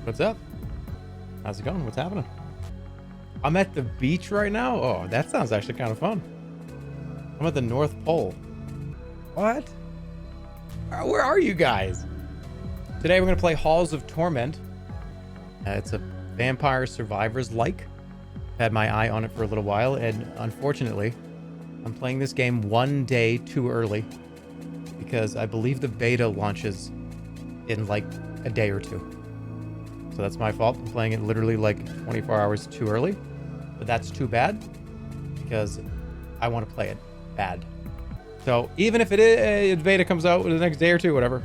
What's up? How's it going? What's happening? I'm at the beach right now? Oh, that sounds actually kind of fun. I'm at the North Pole. What? Where are you guys? Today we're going to play Halls of Torment. It's a Vampire Survivors-like. Had my eye on it for a little while, and unfortunately, I'm playing this game one day too early because I believe the beta launches in like a day or two. So that's my fault. I'm playing it literally like 24 hours too early, but that's too bad because I want to play it bad. So even if beta comes out in the next day or two, whatever,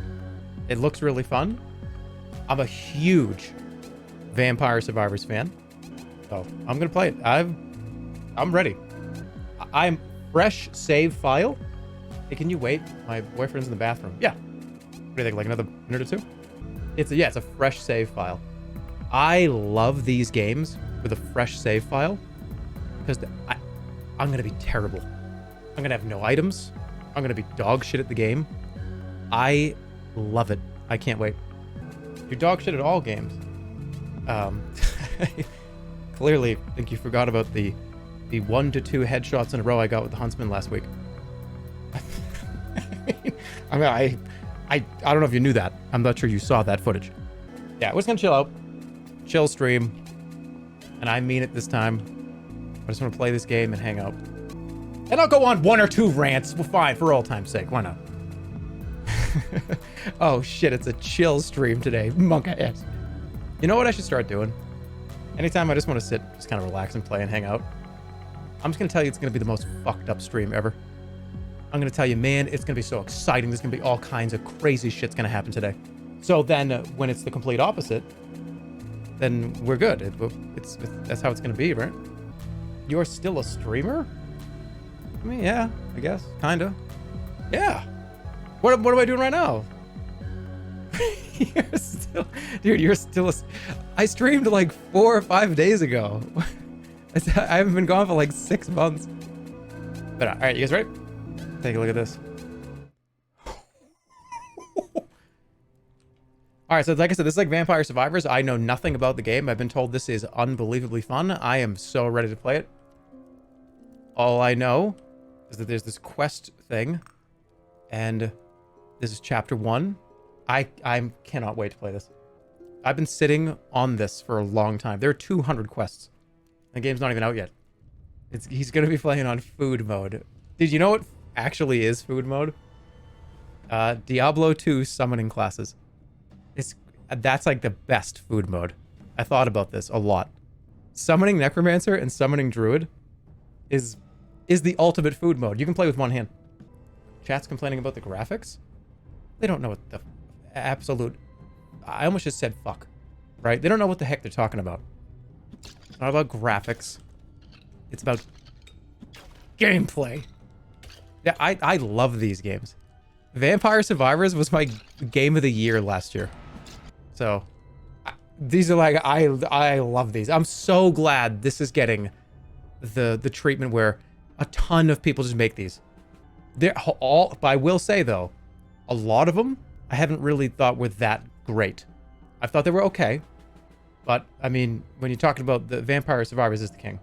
it looks really fun. I'm a huge Vampire Survivors fan, so I'm gonna play it. I'm ready. I'm fresh save file. Hey, can you wait? My boyfriend's in the bathroom. Yeah. What do you think? Like another minute or two? It's a fresh save file. I love these games with a fresh save file because I'm gonna be terrible. I'm gonna have no items. I'm gonna be dog shit at the game. I love it. I can't wait. You're dog shit at all games. Clearly, I think you forgot about the 1 to 2 headshots in a row I got with the Huntsman last week. I don't know if you knew that. I'm not sure you saw that footage. Yeah, we're just gonna chill out. Chill stream. And I mean it this time. I just want to play this game and hang out. And I'll go on 1 or 2 rants. Well, fine, for all time's sake. Why not? Oh shit, it's a chill stream today. Monk ass. You know what I should start doing? Anytime I just want to sit, just kind of relax and play and hang out, I'm just going to tell you it's going to be the most fucked up stream ever. I'm going to tell you, man, it's going to be so exciting. There's going to be all kinds of crazy shit's going to happen today. So then when it's the complete opposite, then we're good. That's how it's going to be, right? You're still a streamer? I mean, yeah, I guess. Kind of. Yeah. What am I doing right now? You're still I streamed like 4 or 5 days ago. I haven't been gone for like 6 months. But all right, you guys ready? Take a look at this. All right, so like I said, this is like Vampire Survivors. I know nothing about the game. I've been told this is unbelievably fun. I am so ready to play it. All I know is that there's this quest thing, and this is chapter 1. I cannot wait to play this. I've been sitting on this for a long time. There are 200 quests. The game's not even out yet. He's going to be playing on food mode. Did you know what actually is food mode? Diablo 2 summoning classes. That's like the best food mode. I thought about this a lot. Summoning Necromancer and summoning Druid is the ultimate food mode. You can play with one hand. Chat's complaining about the graphics. They don't know what the absolute... I almost just said fuck. Right? They don't know what the heck they're talking about. It's not about graphics. It's about gameplay. Yeah, I love these games. Vampire Survivors was my game of the year last year. So, these are like... I love these. I'm so glad this is getting the treatment where a ton of people just make these. They're all... But I will say, though, a lot of them I haven't really thought were that great. I thought they were okay. But, I mean, when you're talking about the Vampire Survivors is the king.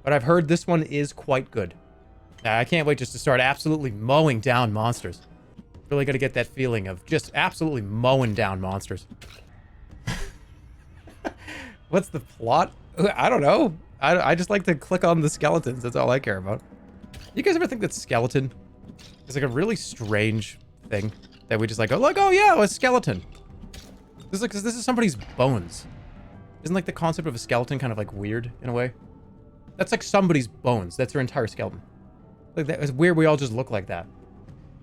But I've heard this one is quite good. I can't wait just to start absolutely mowing down monsters. Really gotta get that feeling of just absolutely mowing down monsters. What's the plot? I don't know. I just like to click on the skeletons. That's all I care about. You guys ever think that skeleton is like a really strange thing that we just like go like, oh yeah, a skeleton. This is somebody's bones. Isn't like the concept of a skeleton kind of like weird in a way? That's like somebody's bones. That's their entire skeleton. Like that. It's weird we all just look like that.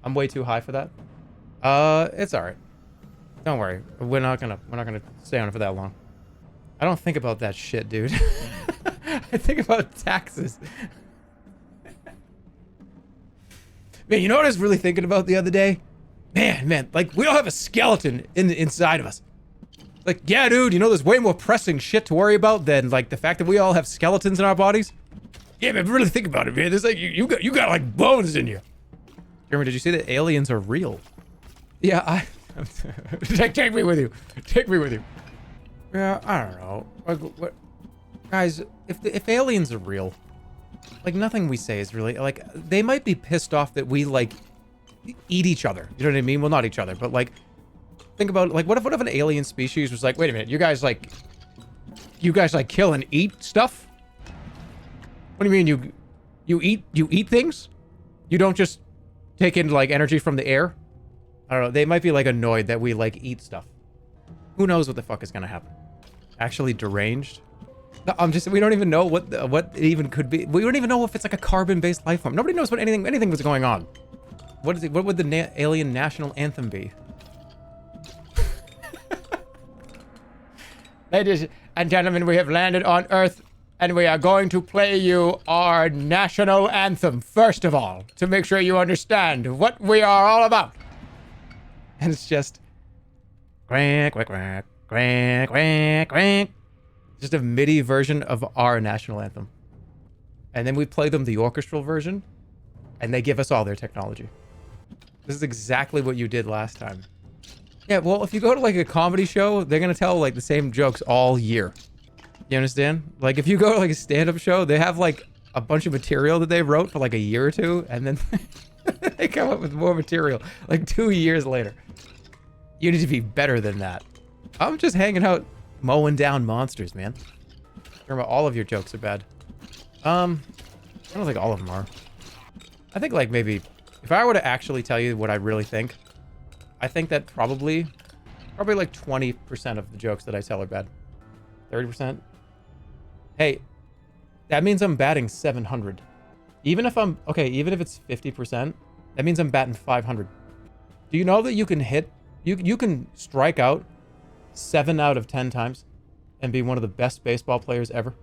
I'm way too high for that. It's all right. Don't worry. We're not gonna stay on it for that long. I don't think about that shit, dude. I think about taxes. Man, you know what I was really thinking about the other day? Man, like we all have a skeleton inside of us. Like, yeah, dude, you know there's way more pressing shit to worry about than like the fact that we all have skeletons in our bodies. Yeah, man, really think about it, man. There's like you got like bones in you. Jerma, did you see that aliens are real? Yeah, take me with you. Take me with you. Yeah, I don't know. Like, what, guys, if aliens are real, like nothing we say is really like they might be pissed off that we like eat each other. You know what I mean? Well, not each other, but like think about like what if an alien species was like, wait a minute, you guys like kill and eat stuff? What do you mean you eat things? You don't just take in like energy from the air? I don't know. They might be like annoyed that we like eat stuff. Who knows what the fuck is gonna happen? Actually deranged? No, we don't even know what it even could be. We don't even know if it's like a carbon-based life form. Nobody knows what anything was going on. What is it? What would the alien national anthem be? Ladies and gentlemen, we have landed on Earth, and we are going to play you our national anthem, first of all, to make sure you understand what we are all about. And it's just... Quack, quack, quack, quack, quack, quack. Just a MIDI version of our national anthem. And then we play them the orchestral version, and they give us all their technology. This is exactly what you did last time. Yeah, well, if you go to like a comedy show, they're gonna tell like the same jokes all year. You understand? Like if you go to like a stand-up show, they have like a bunch of material that they wrote for like a year or two, and then they come up with more material like 2 years later. You need to be better than that. I'm just hanging out mowing down monsters, man. Remember, all of your jokes are bad. I don't think all of them are. I think like maybe if I were to actually tell you what I really think, I think that probably like 20% of the jokes that I tell are bad. 30%. Hey, that means I'm batting 700. Even if it's 50%, that means I'm batting 500. Do you know that you can hit, you can strike out 7 out of 10 times and be one of the best baseball players ever?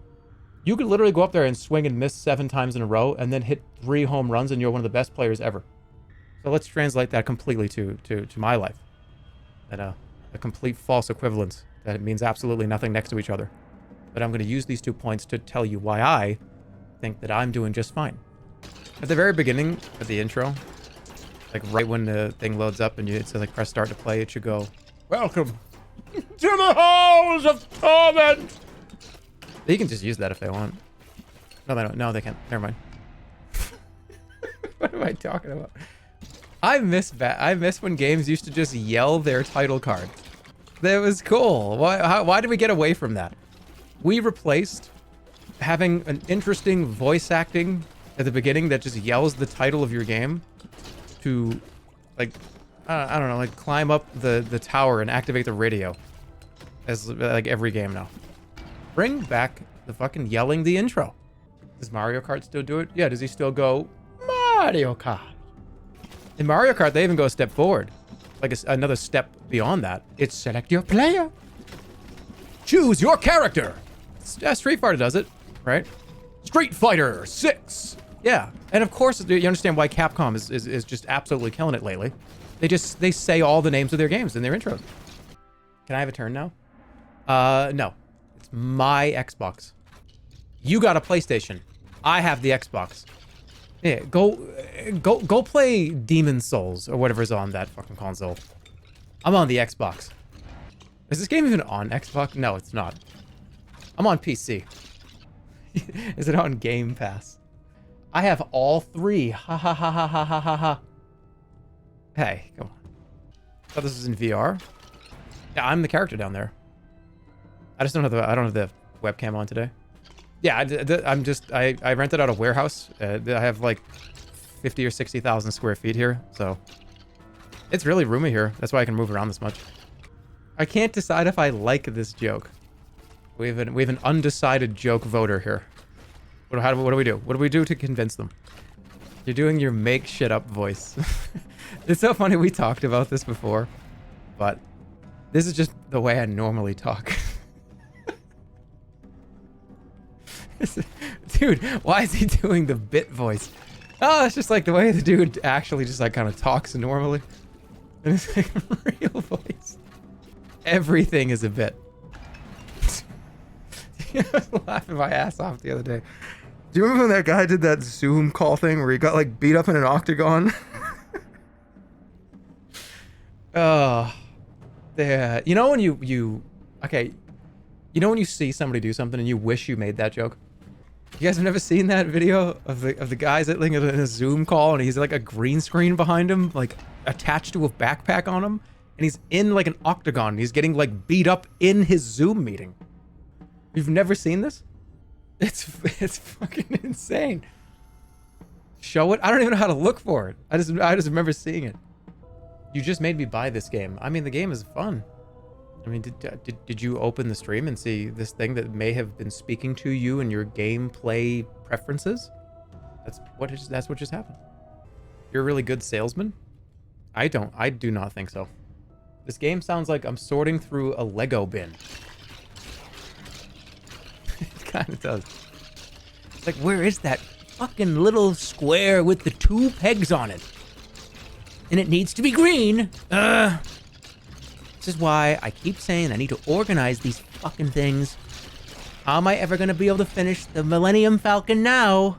You could literally go up there and swing and miss 7 times in a row and then hit 3 home runs and you're one of the best players ever. So let's translate that completely to my life. And a complete false equivalence that it means absolutely nothing next to each other. But I'm going to use these 2 points to tell you why I think that I'm doing just fine. At the very beginning of the intro, like right when the thing loads up and it says like press start to play, it should go, "Welcome to the halls of torment." They can just use that if they want. No, they don't. No, they can't. Never mind. What am I talking about? I miss when games used to just yell their title card. That was cool. Why did we get away from that? We replaced having an interesting voice acting at the beginning that just yells the title of your game to, like, I don't know, like climb up the tower and activate the radio. As like every game now. Bring back the fucking yelling the intro. Does Mario Kart still do it? Yeah, does he still go Mario Kart? In Mario Kart, they even go a step forward. Like another step beyond that. It's select your player. Choose your character. Street Fighter does it, right? Street Fighter 6. Yeah, and of course, you understand why Capcom is just absolutely killing it lately. They say all the names of their games in their intros. Can I have a turn now? No. It's my Xbox. You got a PlayStation. I have the Xbox. Yeah, go play Demon's Souls or whatever's on that fucking console. I'm on the Xbox. Is this game even on Xbox? No, it's not. I'm on PC. Is it on Game Pass? I have all 3. Ha ha ha ha ha ha ha ha. Hey, come on. I thought this was in VR. Yeah, I'm the character down there. I don't have the webcam on today. Yeah, I rented out a warehouse. I have like 50 or 60,000 square feet here, so it's really roomy here. That's why I can move around this much. I can't decide if I like this joke. We have an undecided joke voter here. What do we do? What do we do to convince them? You're doing your make shit up voice. It's so funny, we talked about this before, but this is just the way I normally talk. Dude, why is he doing the bit voice? Oh, it's just like the way the dude actually just like kind of talks normally. And it's like a real voice. Everything is a bit. I was laughing my ass off the other day. Do you remember when that guy did that Zoom call thing where he got like beat up in an octagon? Oh, yeah. You know when you okay, You know when you see somebody do something and you wish you made that joke? You guys have never seen that video of the guys that like in a Zoom call and he's like a green screen behind him, like attached to a backpack on him, and he's in like an octagon. And he's getting like beat up in his Zoom meeting. You've never seen this? It's fucking insane. Show it? I don't even know how to look for it. I just remember seeing it. You just made me buy this game. I mean, the game is fun. I mean, did you open the stream and see this thing that may have been speaking to you and your gameplay preferences? That's what just happened. You're a really good salesman? I do not think so. This game sounds like I'm sorting through a Lego bin. It kind of does. It's like, where is that fucking little square with the 2 pegs on it? And it needs to be green. This is why I keep saying I need to organize these fucking things. How am I ever going to be able to finish the Millennium Falcon now?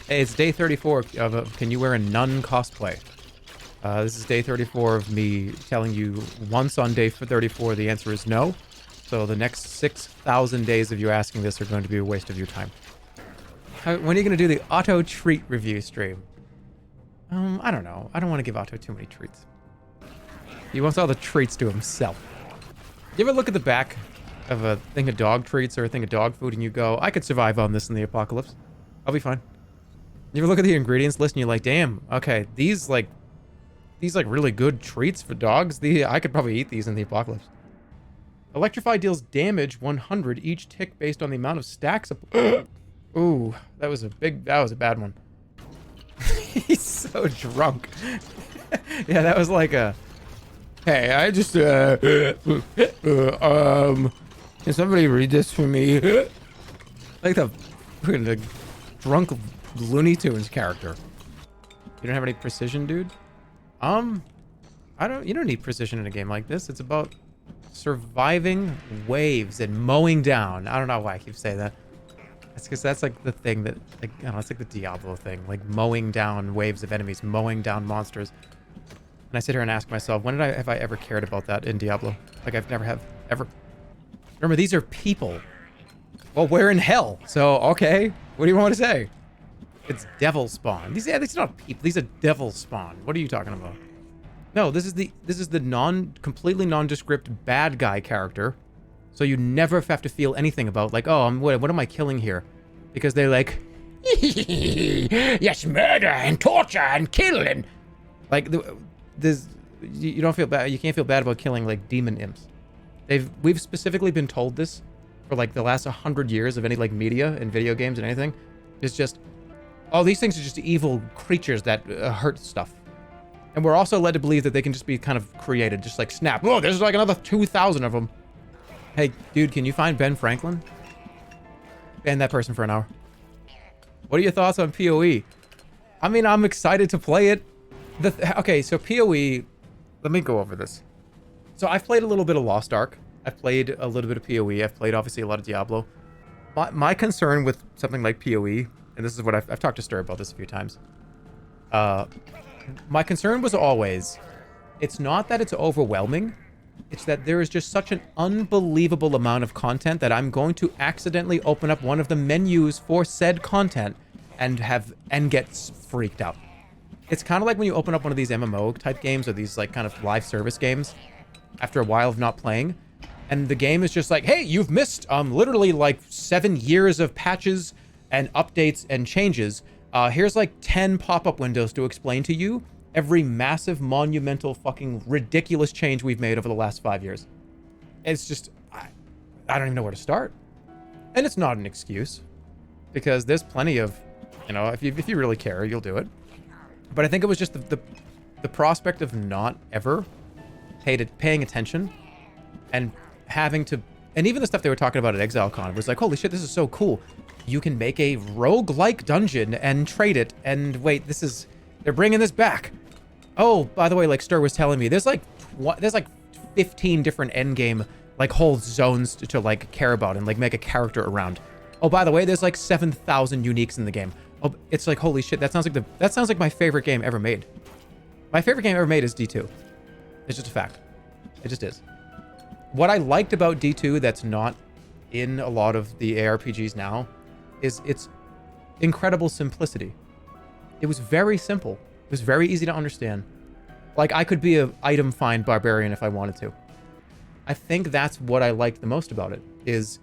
Hey, it's day 34 of Can You Wear a Nun cosplay? This is day 34 of me telling you once on day 34 the answer is no. So the next 6,000 days of you asking this are going to be a waste of your time. When are you going to do the Auto treat review stream? I don't know. I don't want to give Otto too many treats. He wants all the treats to himself. You ever look at the back of a thing of dog treats or a thing of dog food and you go, I could survive on this in the apocalypse. I'll be fine. You ever look at the ingredients list and you're like, damn, okay, these really good treats for dogs. I could probably eat these in the apocalypse. Electrify deals damage 100 each tick based on the amount of stacks of... Ooh, that was a bad one. He's so drunk. Yeah, that was like a... Hey, I just, can somebody read this for me? Like the drunk Looney Tunes character. You don't have any precision, dude? You don't need precision in a game like this. It's about surviving waves and mowing down. I don't know why I keep saying that. It's because that's like the thing that, like, I don't know, it's like the Diablo thing. Like mowing down waves of enemies, mowing down monsters. And I sit here and ask myself, when have I ever cared about that in Diablo? Like, I've never have, ever. Remember, these are people. Well, we're in hell, so, okay. What do you want to say? It's devil spawn. These are not people. These are devil spawn. What are you talking about? No, this is the completely nondescript bad guy character. So you never have to feel anything about, like, oh, what am I killing here? Because they're like, yes, murder and torture and kill and... Like, you don't feel bad. You can't feel bad about killing like demon imps. We've specifically been told this for like the last 100 years of any like media and video games and anything. It's just, oh, these things are just evil creatures that hurt stuff. And we're also led to believe that they can just be kind of created, just like snap. Oh, there's like another 2,000 of them. Hey, dude, can you find Ben Franklin? Ban that person for an hour. What are your thoughts on PoE? I mean, I'm excited to play it. Okay, so PoE, let me go over this. So I've played a little bit of Lost Ark. I've played a little bit of PoE. I've played, obviously, a lot of Diablo. My concern with something like PoE, and this is what I've talked to Stir about this a few times. My concern was always, it's not that it's overwhelming. It's that there is just such an unbelievable amount of content that I'm going to accidentally open up one of the menus for said content and get freaked out. It's kind of like when you open up one of these MMO type games or these like kind of live service games after a while of not playing, and the game is just like, hey, you've missed literally like 7 years of patches and updates and changes. Here's like 10 pop-up windows to explain to you every massive, monumental, fucking ridiculous change we've made over the last 5 years. It's just, I don't even know where to start. And it's not an excuse, because there's plenty of, you know, if you really care, you'll do it. But I think it was just the prospect of not ever paying attention and having to... And even the stuff they were talking about at ExileCon was like, holy shit, this is so cool. You can make a roguelike dungeon and trade it. And wait, they're bringing this back. Oh, by the way, like Stir was telling me, there's like 15 different endgame, like whole zones to like care about and like make a character around. Oh, by the way, there's like 7,000 uniques in the game. Oh, it's like, holy shit, that sounds like my favorite game ever made. My favorite game ever made is D2. It's just a fact. It just is. What I liked about D2 that's not in a lot of the ARPGs now is its incredible simplicity. It was very simple. It was very easy to understand. Like, I could be a item find barbarian if I wanted to. I think that's what I like the most about it, is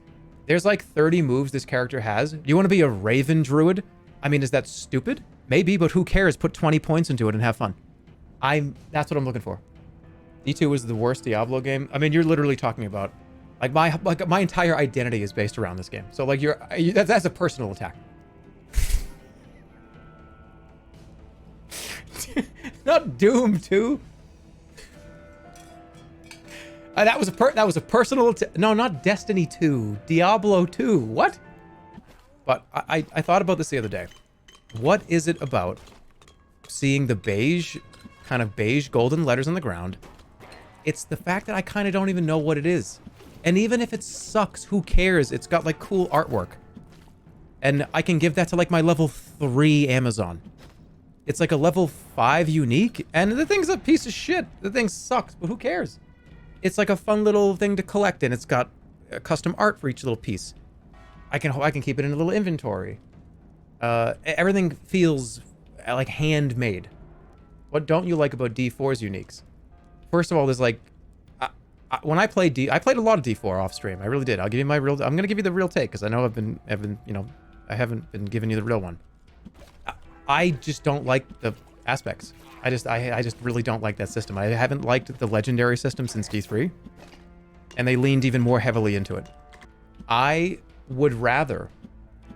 there's like 30 moves this character has. Do you want to be a raven druid? I mean, is that stupid? Maybe, but who cares? Put 20 points into it and have fun. That's what I'm looking for. D2 was the worst Diablo game. I mean, you're literally talking about, like my entire identity is based around this game. So like that's a personal attack. Not Doom 2. That was a personal no, not Destiny 2. Diablo 2. What? But I thought about this the other day. What is it about seeing the beige golden letters on the ground? It's the fact that I kind of don't even know what it is. And even if it sucks, who cares? It's got like cool artwork. And I can give that to like my level 3 Amazon. It's like a level 5 unique, and the thing's a piece of shit. The thing sucks, but who cares? It's like a fun little thing to collect, and it's got custom art for each little piece. I can keep it in a little inventory. Everything feels like handmade. What don't you like about D4's uniques? First of all, there's like, when I played I played a lot of D4 off stream. I really did. I'm gonna give you the real take, because I know I've been, you know, I haven't been giving you the real one. I just don't like the aspects. I just really don't like that system. I haven't liked the legendary system since D3, and they leaned even more heavily into it. I would rather,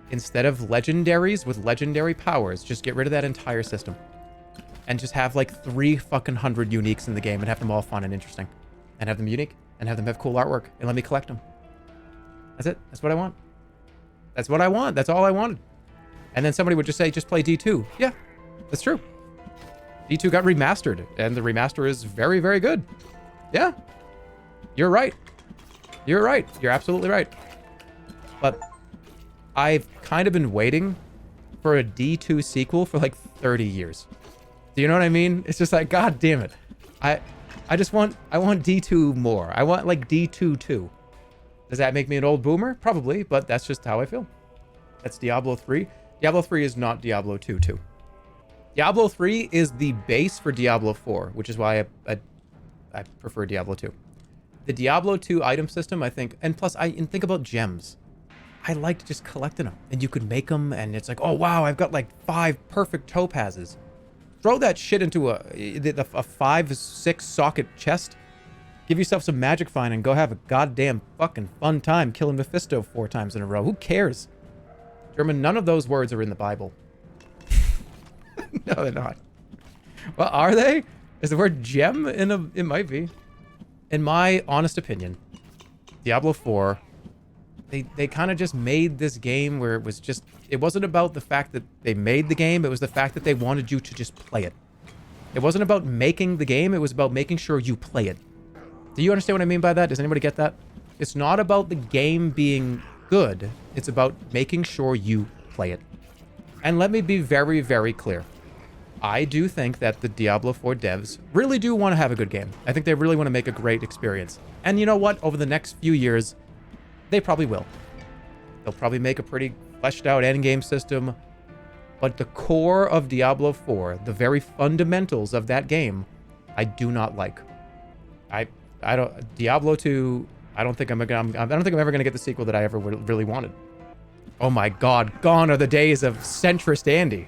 instead of legendaries with legendary powers, just get rid of that entire system and just have like 300 uniques in the game and have them all fun and interesting, and have them unique and have them have cool artwork and let me collect them. That's it. That's what I want. That's what I want. That's all I wanted. And then somebody would just say, just play D2. Yeah, that's true. D2 got remastered, and the remaster is very, very good. Yeah, you're right. You're right. You're absolutely right. But I've kind of been waiting for a D2 sequel for like 30 years. Do you know what I mean? It's just like, God damn it. I want D2 more. I want like D2 2. Does that make me an old boomer? Probably, but that's just how I feel. That's Diablo 3. Diablo 3 is not Diablo 2 2. Diablo 3 is the base for Diablo 4, which is why I prefer Diablo 2. The Diablo 2 item system, I think, and plus and think about gems. I liked just collecting them, and you could make them, and it's like, oh wow, I've got like 5 perfect topazes. Throw that shit into a 5-6 socket chest. Give yourself some magic find and go have a goddamn fucking fun time killing Mephisto 4 times in a row. Who cares? Jerma, none of those words are in the Bible. No, they're not. Well, are they? Is the word gem in a... It might be. In my honest opinion, Diablo 4, they kind of just made this game where it was just... It wasn't about the fact that they made the game. It was the fact that they wanted you to just play it. It wasn't about making the game. It was about making sure you play it. Do you understand what I mean by that? Does anybody get that? It's not about the game being good. It's about making sure you play it. And let me be very, very clear. I do think that the Diablo 4 devs really do want to have a good game. I think they really want to make a great experience. And you know what? Over the next few years, they probably will. They'll probably make a pretty fleshed out endgame system. But the core of Diablo 4, the very fundamentals of that game, I do not like. I don't... Diablo 2... I don't think I'm ever gonna get the sequel that I ever really wanted. Oh my God, gone are the days of centrist Andy.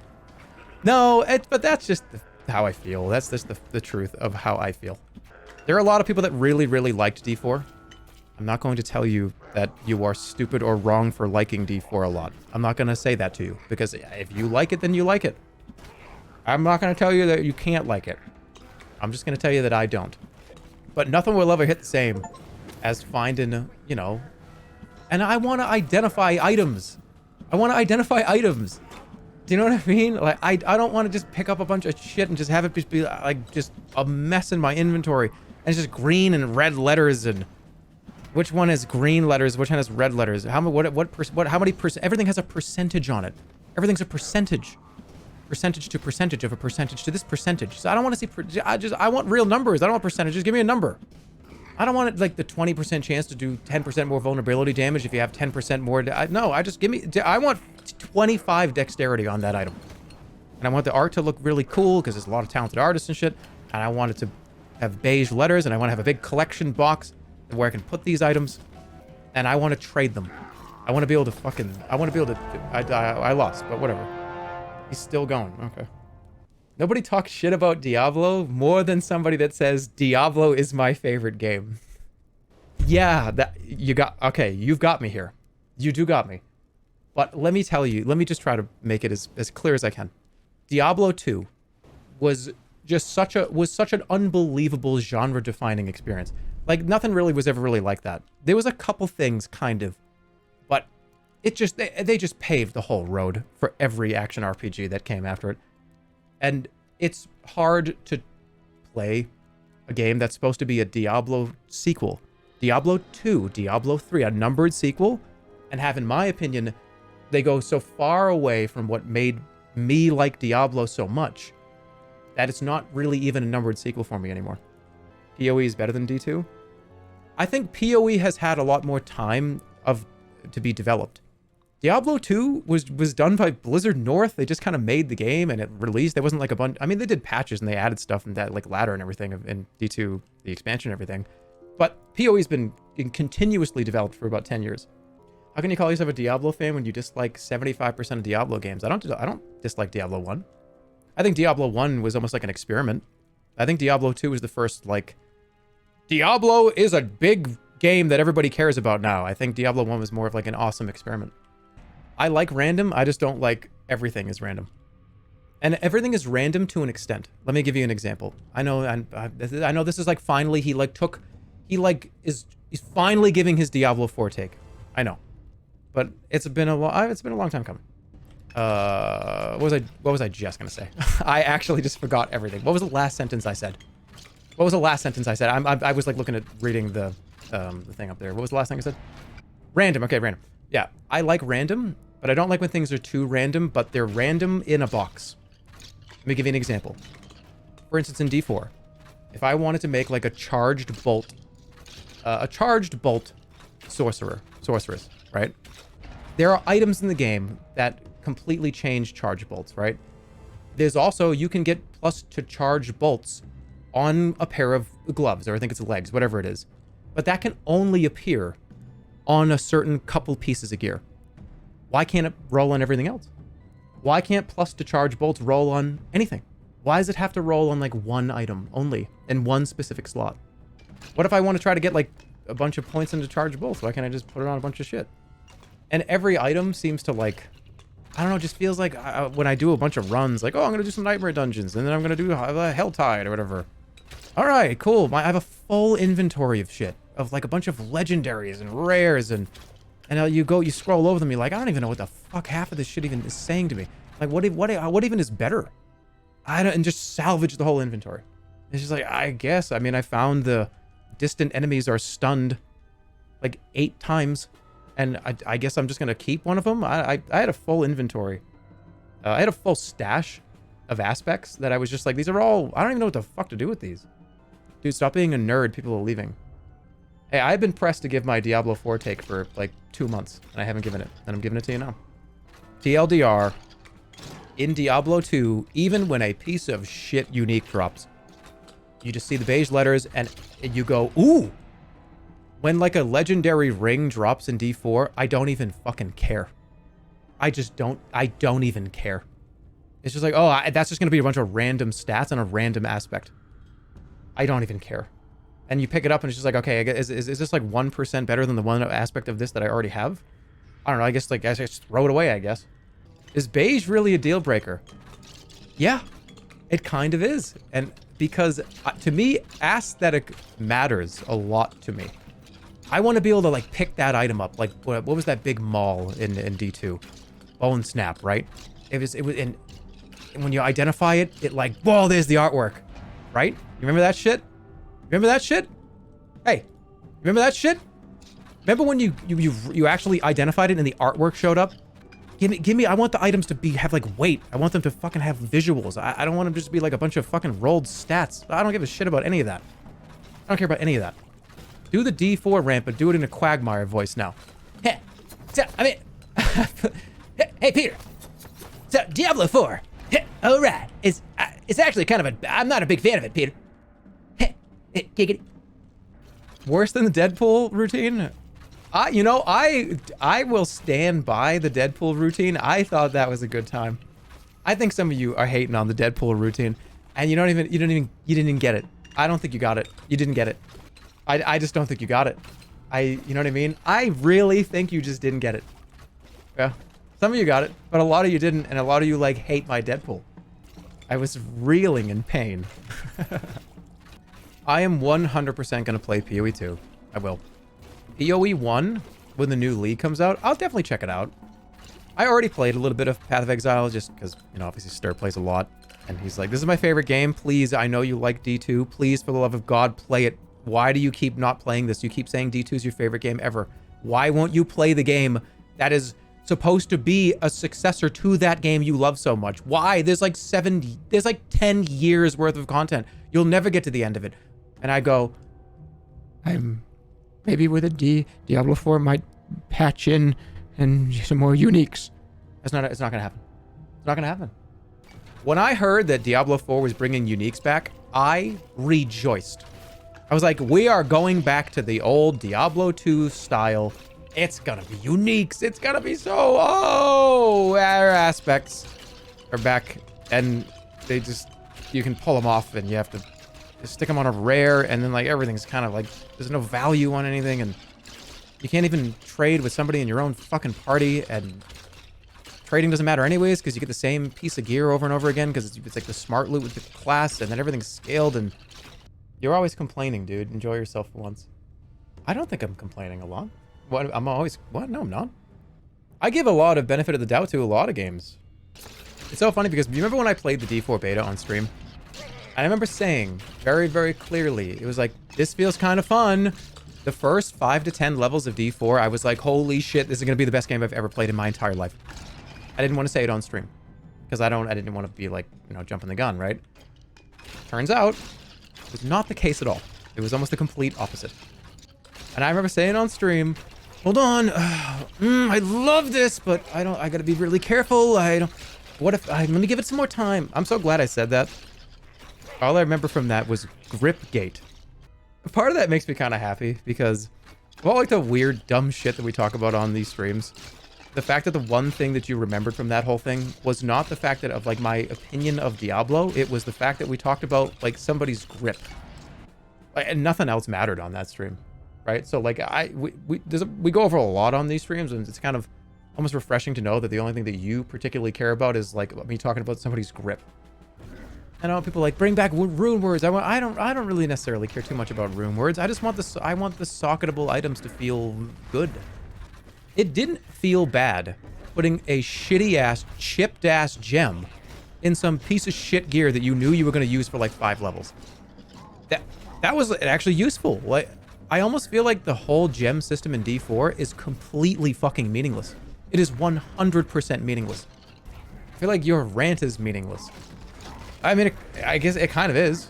No, but that's just how I feel. That's just the truth of how I feel. There are a lot of people that really, really liked D4. I'm not going to tell you that you are stupid or wrong for liking D4 a lot. I'm not going to say that to you, because if you like it, then you like it. I'm not going to tell you that you can't like it. I'm just going to tell you that I don't. But nothing will ever hit the same as finding, you know... And I want to identify items. I want to identify items. Do you know what I mean? Like, I don't want to just pick up a bunch of shit and just have it just be like just a mess in my inventory. And it's just green and red letters, and which one is green letters? Which one has red letters? How many percent? Everything has a percentage on it. Everything's a percentage. Percentage to percentage of a percentage to this percentage. So I don't want to see. I want real numbers. I don't want percentages. Give me a number. I don't want it like the 20% chance to do 10% more vulnerability damage if you have 10% more. No, I just I want 25 dexterity on that item. And I want the art to look really cool because there's a lot of talented artists and shit. And I want it to have beige letters, and I want to have a big collection box where I can put these items, and I want to trade them. I want to be able to I lost, but whatever. He's still going. Okay. Nobody talks shit about Diablo more than somebody that says Diablo is my favorite game. Yeah, you've got me here. You do got me. But let me tell you, let me just try to make it as clear as I can. Diablo 2 was just such an unbelievable genre-defining experience. Like, nothing really was ever really like that. There was a couple things, kind of, but it just, they just paved the whole road for every action RPG that came after it. And it's hard to play a game that's supposed to be a Diablo sequel. Diablo 2, Diablo 3, a numbered sequel, and have, in my opinion, they go so far away from what made me like Diablo so much that it's not really even a numbered sequel for me anymore. PoE is better than D2? I think PoE has had a lot more time to be developed. Diablo 2 was done by Blizzard North. They just kind of made the game and it released. There wasn't like a bunch. I mean, they did patches and they added stuff and that, like ladder and everything in D2, the expansion and everything. But PoE's been continuously developed for about 10 years. How can you call yourself a Diablo fan when you dislike 75% of Diablo games? I don't dislike Diablo 1. I think Diablo 1 was almost like an experiment. I think Diablo 2 was the first, like, Diablo is a big game that everybody cares about now. I think Diablo 1 was more of like an awesome experiment. I like random, I just don't like everything is random. And everything is random to an extent. Let me give you an example. I know this is like finally he's finally giving his Diablo 4 take. I know. But it's been a long time coming. What was I just gonna say? I actually just forgot everything. What was the last sentence I said? I was like looking at reading the thing up there. What was the last thing I said? Random. Okay, random. Yeah, I like random, but I don't like when things are too random, but they're random in a box. Let me give you an example. For instance, in D4, if I wanted to make like a charged bolt sorceress, right? There are items in the game that completely change charge bolts, right? There's also, you can get plus to charge bolts on a pair of gloves, or I think it's legs, whatever it is. But that can only appear on a certain couple pieces of gear. Why can't it roll on everything else? Why can't plus to charge bolts roll on anything? Why does it have to roll on like one item only in one specific slot? What if I want to try to get like a bunch of points into charge bolts? Why can't I just put it on a bunch of shit? And every item seems to like, I don't know, it just feels like when I do a bunch of runs, like, oh, I'm going to do some Nightmare Dungeons, and then I'm going to do Helltide or whatever. All right, cool. I have a full inventory of shit, of like a bunch of legendaries and rares, and you scroll over them, you're like, I don't even know what the fuck half of this shit even is saying to me. Like, what even is better? And just salvage the whole inventory. It's just like, I guess, I mean, I found the distant enemies are stunned like 8 times. And I guess I'm just going to keep one of them. I had a full inventory. I had a full stash of aspects that I was just like, these are all, I don't even know what the fuck to do with these. Dude, stop being a nerd. People are leaving. Hey, I've been pressed to give my Diablo 4 take for like 2 months, and I haven't given it. And I'm giving it to you now. TLDR, in Diablo 2, even when a piece of shit unique drops, you just see the beige letters and you go, ooh! When like a legendary ring drops in D4, I don't even fucking care. I don't even care. It's just like, oh, that's just going to be a bunch of random stats on a random aspect. I don't even care. And you pick it up and it's just like, okay, is this like 1% better than the one aspect of this that I already have? I don't know, I guess I just throw it away, I guess. Is beige really a deal breaker? Yeah, it kind of is. And because to me, aesthetic matters a lot to me. I want to be able to like pick that item up. Like what was that big maul in D2? Bone Snap, right? It was and when you identify it, it like, whoa, there's the artwork, right? You remember that shit? Remember that shit? Hey, remember that shit? Remember when you actually identified it and the artwork showed up? Give me, I want the items to have like weight. I want them to fucking have visuals. I don't want them just to be like a bunch of fucking rolled stats. I don't give a shit about any of that. I don't care about any of that. Do the D4 rant, but do it in a Quagmire voice now. Hey, so, I mean, hey, Peter. So, Diablo 4. All right. It's actually kind of I'm not a big fan of it, Peter. Giggity. Worse than the Deadpool routine? I will stand by the Deadpool routine. I thought that was a good time. I think some of you are hating on the Deadpool routine, and you didn't even get it. I don't think you got it. You didn't get it. I just don't think you got it. You know what I mean? I really think you just didn't get it. Yeah. Some of you got it, but a lot of you didn't, and a lot of you, like, hate my Deadpool. I was reeling in pain. I am 100% going to play PoE 2. I will. PoE 1, when the new league comes out, I'll definitely check it out. I already played a little bit of Path of Exile, just because, you know, obviously Stir plays a lot. And he's like, this is my favorite game. Please, I know you like D2. Please, for the love of God, play it. Why do you keep not playing this? You keep saying D2 is your favorite game ever. Why won't you play the game that is supposed to be a successor to that game you love so much? Why? There's like 10 years worth of content. You'll never get to the end of it. And I go, maybe with a Diablo 4 might patch in and some more uniques. It's not gonna happen. It's not gonna happen. When I heard that Diablo 4 was bringing uniques back, I rejoiced. I was like, we are going back to the old Diablo 2 style. It's gonna be uniques. It's gonna be so, our aspects are back, and they just, you can pull them off, and you have to stick them on a rare, and then like everything's kind of like, there's no value on anything, and you can't even trade with somebody in your own fucking party, and trading doesn't matter anyways, because you get the same piece of gear over and over again, because it's like the smart loot with the class, and then everything's scaled, and you're always complaining, dude. Enjoy yourself for once. I don't think I'm complaining a lot. What? I'm always... What? No, I'm not. I give a lot of benefit of the doubt to a lot of games. It's so funny because you remember when I played the D4 beta on stream? And I remember saying very, very clearly, it was like, this feels kind of fun. The first 5 to 10 levels of D4, I was like, holy shit, this is going to be the best game I've ever played in my entire life. I didn't want to say it on stream. Because I didn't want to be like, you know, jumping the gun, right? Turns out, it was not the case at all. It was almost the complete opposite. And I remember saying on stream, hold on, I love this, but I gotta be really careful. Let me give it some more time. I'm so glad I said that. All I remember from that was Gripgate. Part of that makes me kind of happy because of all like the weird, dumb shit that we talk about on these streams, the fact that the one thing that you remembered from that whole thing was not the fact that of like my opinion of Diablo, it was the fact that we talked about like somebody's grip. And nothing else mattered on that stream. Right? So like we go over a lot on these streams, and it's kind of almost refreshing to know that the only thing that you particularly care about is like me talking about somebody's grip. I know people like bring back rune words. I don't really necessarily care too much about rune words. I just want I want the socketable items to feel good. It didn't feel bad putting a shitty ass, chipped ass gem in some piece of shit gear that you knew you were going to use for like 5 levels. That was actually useful. Like, I almost feel like the whole gem system in D4 is completely fucking meaningless. It is 100% meaningless. I feel like your rant is meaningless. I mean, I guess it kind of is.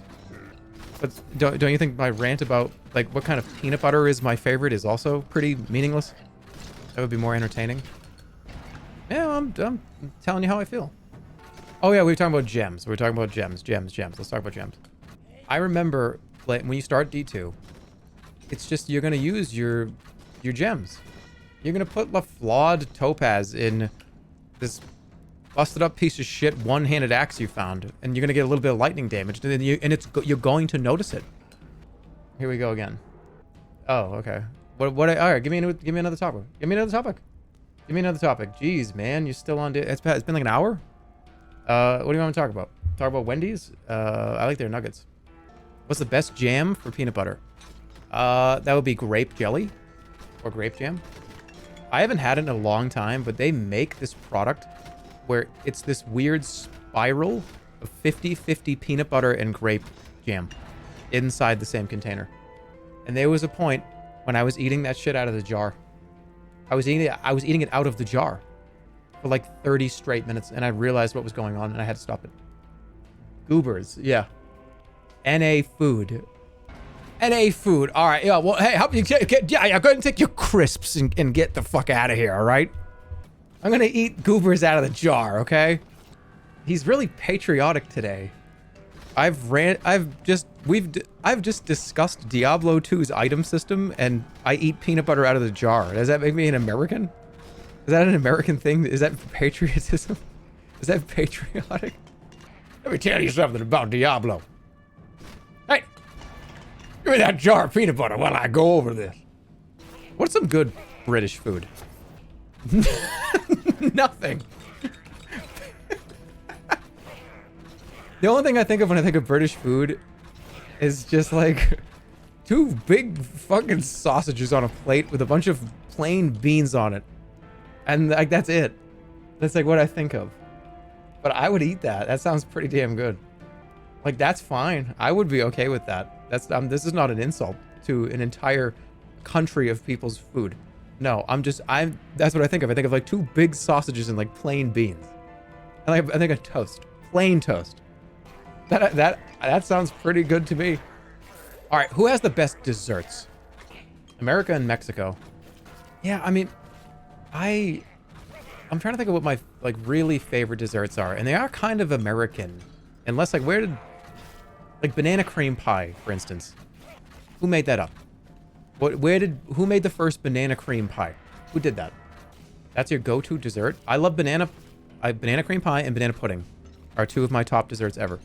But don't you think my rant about like what kind of peanut butter is my favorite is also pretty meaningless? That would be more entertaining. Yeah, I'm telling you how I feel. Oh yeah, we were talking about gems. We were talking about gems. Let's talk about gems. I remember like when you start D2, it's just you're gonna use your gems. You're gonna put the flawed topaz in this busted up piece of shit one-handed axe you found, and you're gonna get a little bit of lightning damage, and then you're going to notice it. Here we go again. Oh, okay. All right, give me another topic. Give me another topic. Jeez, man, you're still on. It's been like an hour. What do you want me to talk about? Talk about Wendy's? I like their nuggets. What's the best jam for peanut butter? That would be grape jelly or grape jam. I haven't had it in a long time, but they make this product where it's this weird spiral of 50-50 peanut butter and grape jam inside the same container. And there was a point when I was eating that shit out of the jar. I was eating it out of the jar for like 30 straight minutes, and I realized what was going on, and I had to stop it. Goobers, yeah. NA food. NA food. All right. Yeah. Well, hey, help you get. Yeah. Go ahead and take your crisps and get the fuck out of here. All right. I'm gonna eat goobers out of the jar. Okay. He's really patriotic today. I've just discussed Diablo 2's item system, and I eat peanut butter out of the jar. Does that make me an American? Is that an American thing? Is that patriotism? Is that patriotic? Let me tell you something about Diablo. Hey, give me that jar of peanut butter while I go over this. What's some good British food? Nothing. The only thing I think of when I think of British food is just like 2 big fucking sausages on a plate with a bunch of plain beans on it. And like, that's it. That's like what I think of. But I would eat that. That sounds pretty damn good. Like, that's fine. I would be okay with that. That's this is not an insult to an entire country of people's food. No, that's what I think of. I think of like 2 big sausages and like plain beans. And I think a toast. Plain toast. That sounds pretty good to me. All right, who has the best desserts? America and Mexico. Yeah, I mean, I'm trying to think of what my like really favorite desserts are, and they are kind of American. Unless like like banana cream pie, for instance. Who made that up? Who made the first banana cream pie? Who did that? That's your go-to dessert? I love banana cream pie and banana pudding are 2 of my top desserts ever.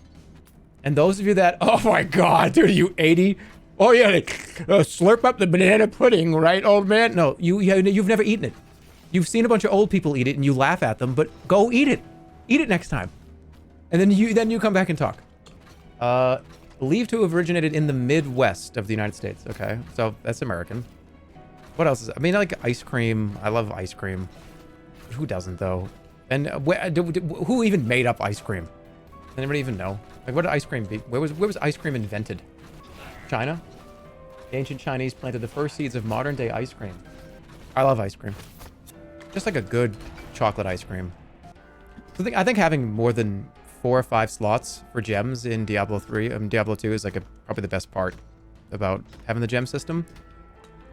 And those of you that, oh my God, dude, you 80? Oh yeah, slurp up the banana pudding, right, old man? No, you've never eaten it. You've seen a bunch of old people eat it and you laugh at them, but go eat it. Eat it next time. And then you come back and talk. Believed to have originated in the Midwest of the United States. Okay, so that's American. What else is, I mean, like ice cream. I love ice cream. Who doesn't though? And who even made up ice cream? Does anybody even know? Like, what did ice cream be? Where was ice cream invented? China? The ancient Chinese planted the first seeds of modern day ice cream. I love ice cream. Just like a good chocolate ice cream. So I think having more than 4 or 5 slots for gems in Diablo 2 is like probably the best part about having the gem system.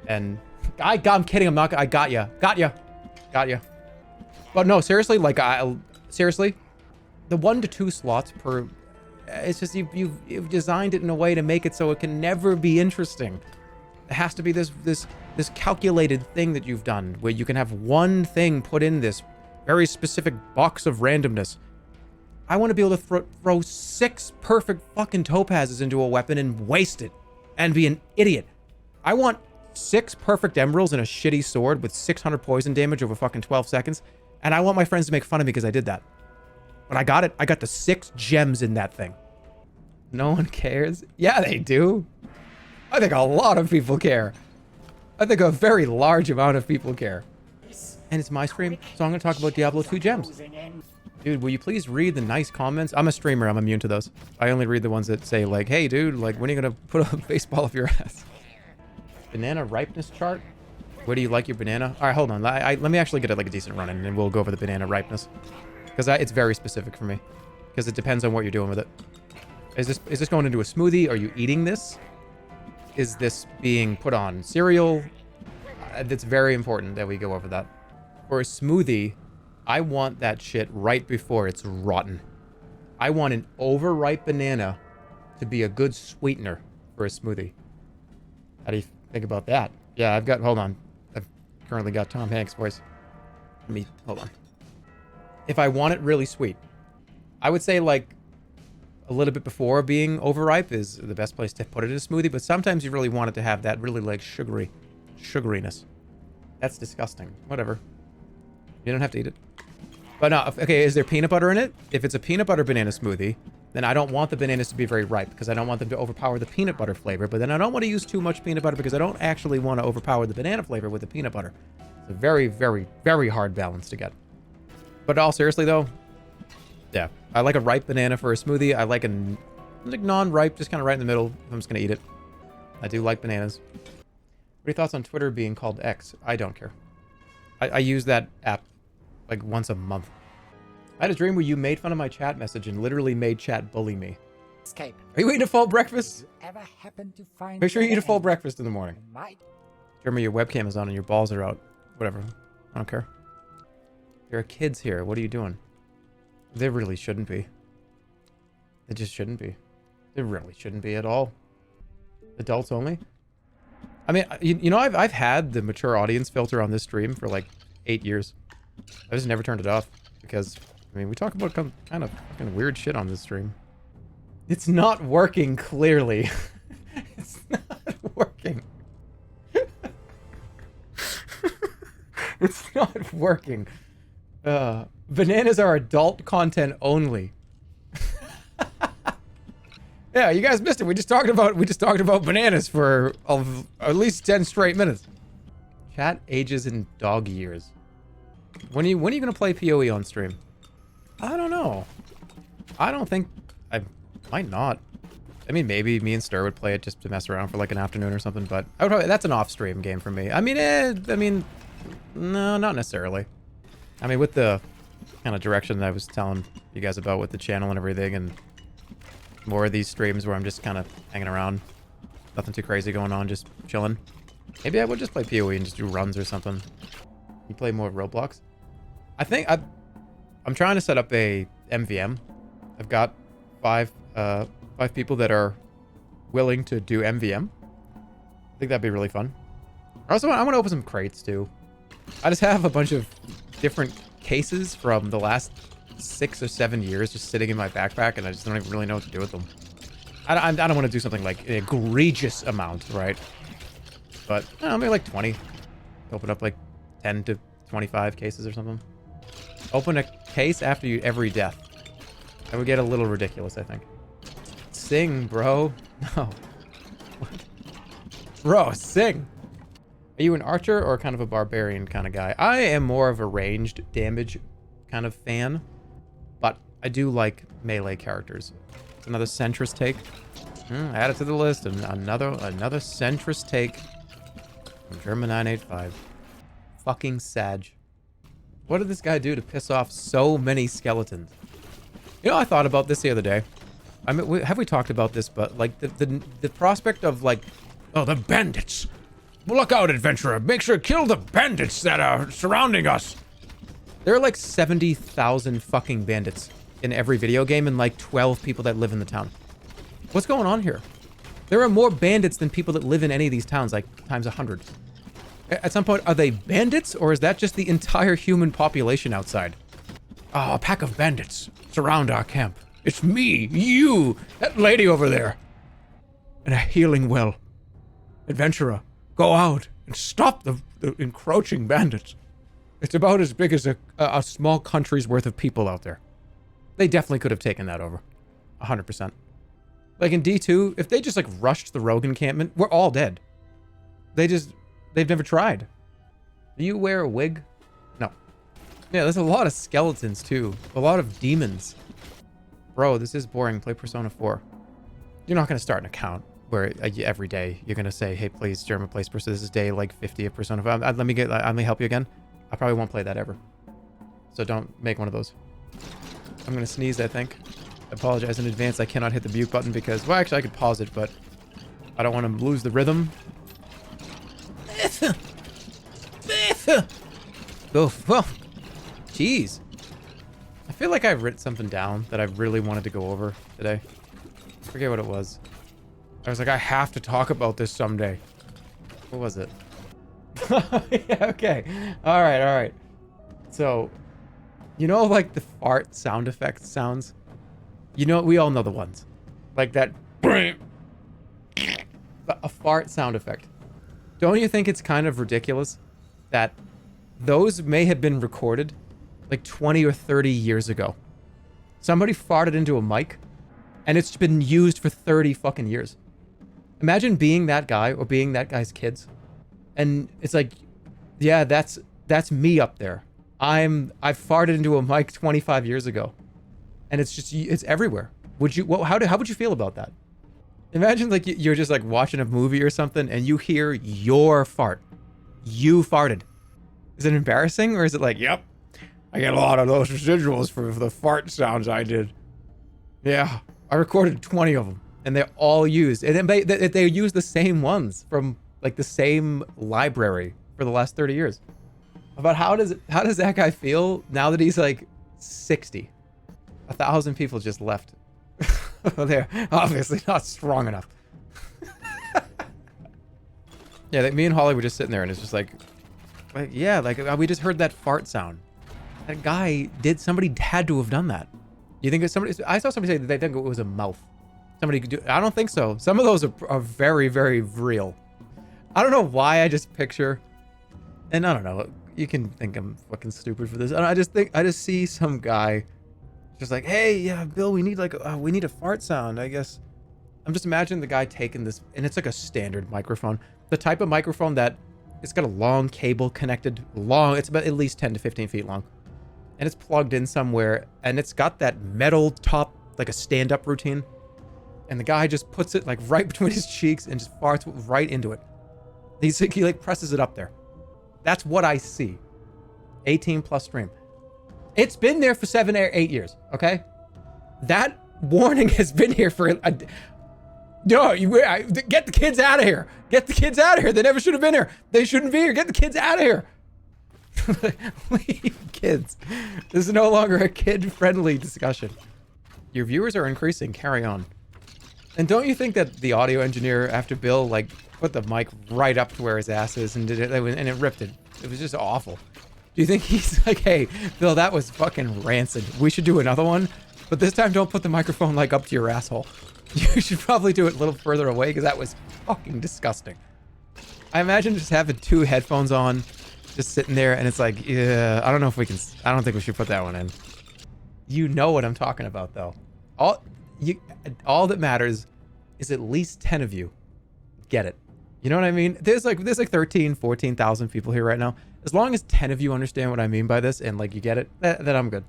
And I'm kidding. I got ya. But no, seriously, like seriously, the 1 to 2 slots per, it's just you've designed it in a way to make it so it can never be interesting. It has to be this calculated thing that you've done where you can have one thing put in this very specific box of randomness. I want to be able to throw 6 perfect fucking topazes into a weapon and waste it and be an idiot. I want 6 perfect emeralds and a shitty sword with 600 poison damage over fucking 12 seconds. And I want my friends to make fun of me because I did that. But I got it. I got the 6 gems in that thing. No one cares? Yeah, they do. I think a lot of people care. I think a very large amount of people care. And it's my stream, so I'm going to talk about Diablo 2 gems. Dude, will you please read the nice comments? I'm a streamer. I'm immune to those. I only read the ones that say, like, hey, dude, like, when are you going to put a baseball up your ass? Banana ripeness chart? Where do you like your banana? All right, hold on. Let me actually get like a decent run in, and we'll go over the banana ripeness. Because it's very specific for me. Because it depends on what you're doing with it. Is this going into a smoothie? Are you eating this? Is this being put on cereal? It's very important that we go over that. For a smoothie, I want that shit right before it's rotten. I want an overripe banana to be a good sweetener for a smoothie. How do you think about that? Yeah, hold on. I've currently got Tom Hanks' voice. Hold on. If I want it really sweet, I would say like a little bit before being overripe is the best place to put it in a smoothie, but sometimes you really want it to have that really like sugariness. That's disgusting. Whatever. You don't have to eat it. But no, okay, is there peanut butter in it? If it's a peanut butter banana smoothie, then I don't want the bananas to be very ripe because I don't want them to overpower the peanut butter flavor, but then I don't want to use too much peanut butter because I don't actually want to overpower the banana flavor with the peanut butter. It's a very, very, very hard balance to get. But all seriously though, yeah, I like a ripe banana for a smoothie. I like non-ripe, just kind of right in the middle if I'm just going to eat it. I do like bananas. What are your thoughts on Twitter being called X? I don't care. I use that app like once a month. I had a dream where you made fun of my chat message and literally made chat bully me. Escape. Are you eating a full breakfast? Ever happen to find Make sure you eat a full land? breakfast in the morning. Might Jerma, your webcam is on and your balls are out. Whatever. I don't care. There are kids here. What are you doing? They really shouldn't be. They just shouldn't be. They really shouldn't be at all. Adults only? I mean, you know, I've had the mature audience filter on this stream for like 8 years. I just never turned it off because, I mean, we talk about kind of fucking weird shit on this stream. It's not working, clearly. It's not working. It's not working. Bananas are adult content only. Yeah, you guys missed it. We just talked about bananas for at least 10 straight minutes. Chat ages in dog years. When are you gonna play PoE on stream? I don't know. I don't think I might not. I mean, maybe me and Stir would play it just to mess around for like an afternoon or something, but I would probably, that's an off-stream game for me. I mean, no, not necessarily. I mean, with the kind of direction that I was telling you guys about with the channel and everything, and more of these streams where I'm just kind of hanging around, nothing too crazy going on, just chilling. Maybe I would just play PoE and just do runs or something. You play more Roblox? I think I'm trying to set up a MVM. I've got five people that are willing to do MVM. I think that'd be really fun. Also, I want to open some crates too. I just have a bunch of different cases from the last 6 or 7 years just sitting in my backpack, and I just don't even really know what to do with them. I don't want to do something like an egregious amount, right? But I don't know, maybe like 20. Open up like 10 to 25 cases or something. Open a case after every death. That would get a little ridiculous, I think. Sing, bro. No. What? Bro, sing. Are you an archer or kind of a barbarian kind of guy? I am more of a ranged damage kind of fan, but I do like melee characters. It's another centrist take. Add it to the list. And another centrist take from Jerma 985. Fucking Sag. What did this guy do to piss off so many skeletons? You know, I thought about this the other day. I mean, have we talked about this? But like the prospect of like, oh, the bandits. Look out, adventurer. Make sure to kill the bandits that are surrounding us. There are like 70,000 fucking bandits in every video game and like 12 people that live in the town. What's going on here? There are more bandits than people that live in any of these towns, like times 100. At some point, are they bandits or is that just the entire human population outside? Oh, a pack of bandits surround our camp. It's me, you, that lady over there, and a healing well. Adventurer, go out and stop the encroaching bandits. It's about as big as a small country's worth of people out there. They definitely could have taken that over. 100%. Like in D2, if they just like rushed the rogue encampment, we're all dead. They've never tried. Do you wear a wig? No. Yeah, there's a lot of skeletons too. A lot of demons. Bro, this is boring. Play Persona 4. You're not going to start an account where every day you're going to say, hey, please, Jerma plays Persona. This is day like 50 of Persona 5. Let me help you again. I probably won't play that ever. So don't make one of those. I'm going to sneeze, I think. I apologize in advance. I cannot hit the mute button because, well, actually, I could pause it, but I don't want to lose the rhythm. Oh, well, jeez. I feel like I've written something down that I really wanted to go over today. I forget what it was. I was like, I have to talk about this someday. What was it? Yeah, okay. All right. So, you know, like the fart sound effect sounds? You know, we all know the ones. Like that. A fart sound effect. Don't you think it's kind of ridiculous that those may have been recorded like 20 or 30 years ago? Somebody farted into a mic and it's been used for 30 fucking years. Imagine being that guy or being that guy's kids. And it's like, yeah, that's me up there. I farted into a mic 25 years ago. And it's everywhere. How would you feel about that? Imagine like you're just like watching a movie or something and you hear your fart. You farted. Is it embarrassing or is it like, yep, I get a lot of those residuals for the fart sounds I did. Yeah, I recorded 20 of them, and they're all used. And then they use the same ones from like the same library for the last 30 years. About how does that guy feel now that he's like 60? 1,000 people just left. They're obviously not strong enough. Yeah, like, me and Holly were just sitting there, and it's just like yeah, like we just heard that fart sound. That guy somebody had to have done that. You think it's somebody? I saw somebody say that they think it was a mouth. Somebody could do. I don't think so. Some of those are very, very real. I don't know why I just picture, and I don't know. You can think I'm fucking stupid for this. I just see some guy, just like, hey, yeah, Bill, we need a fart sound. I guess. I'm just imagining the guy taking this, and it's like a standard microphone, the type of microphone that it's got a long cable connected, it's about at least 10 to 15 feet long. And it's plugged in somewhere, and it's got that metal top, like a stand-up routine. And the guy just puts it like right between his cheeks and just farts right into it. He like presses it up there. That's what I see. 18 plus stream. It's been there for 7 or 8 years, okay? That warning has been here for no, get the kids out of here. Get the kids out of here. They never should have been here. They shouldn't be here. Get the kids out of here. Leave kids. This is no longer a kid-friendly discussion. Your viewers are increasing. Carry on. And don't you think that the audio engineer, after Bill, like, put the mic right up to where his ass is and did it, and it ripped it. It was just awful. Do you think he's like, hey, Bill, that was fucking rancid. We should do another one, but this time don't put the microphone like up to your asshole. You should probably do it a little further away because that was fucking disgusting. I imagine just having 2 headphones on, just sitting there, and it's like, yeah, I don't know if we can, I don't think we should put that one in. You know what I'm talking about, though. All that matters is at least 10 of you get it. You know what I mean? There's like 13, 14,000 people here right now. As long as 10 of you understand what I mean by this and like you get it, then I'm good.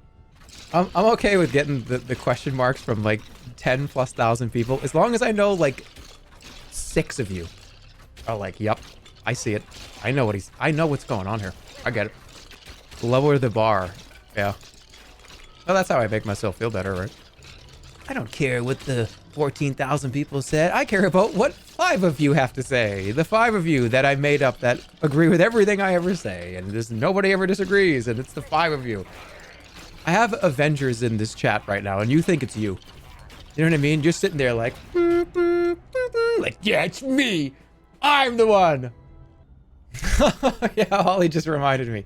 I'm okay with getting the question marks from like 10 plus thousand people, as long as I know like 6 of you are like, yep, I see it. I know what's going on here. I get it. Lower the bar. Yeah. Well, that's how I make myself feel better, right? I don't care what the 14,000 people said. I care about what 5 of you have to say. The 5 of you that I made up that agree with everything I ever say, and there's nobody ever disagrees, and it's the 5 of you. I have Avengers in this chat right now, and you think it's you. You know what I mean? You're sitting there like, like, yeah, it's me. I'm the one. Yeah, Holly just reminded me.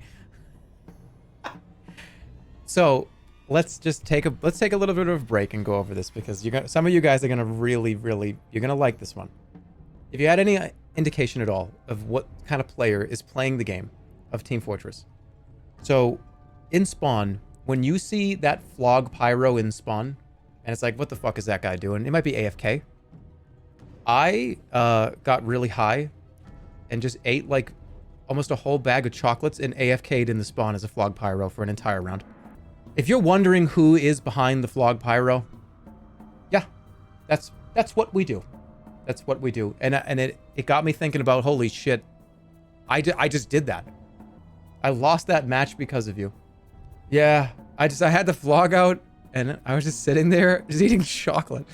So let's take a little bit of a break and go over this, because some of you guys are gonna really, you're gonna like this one. If you had any indication at all of what kind of player is playing the game of Team Fortress, so in spawn, when you see that flog pyro in spawn, and it's like, what the fuck is that guy doing? It might be AFK. I got really high and just ate like almost a whole bag of chocolates and AFK'd in the spawn as a flog pyro for an entire round. If you're wondering who is behind the flog pyro, yeah, that's what we do. That's what we do. And it got me thinking about, holy shit, I just did that. I lost that match because of you. Yeah, I had the flog out, and I was just sitting there, just eating chocolate.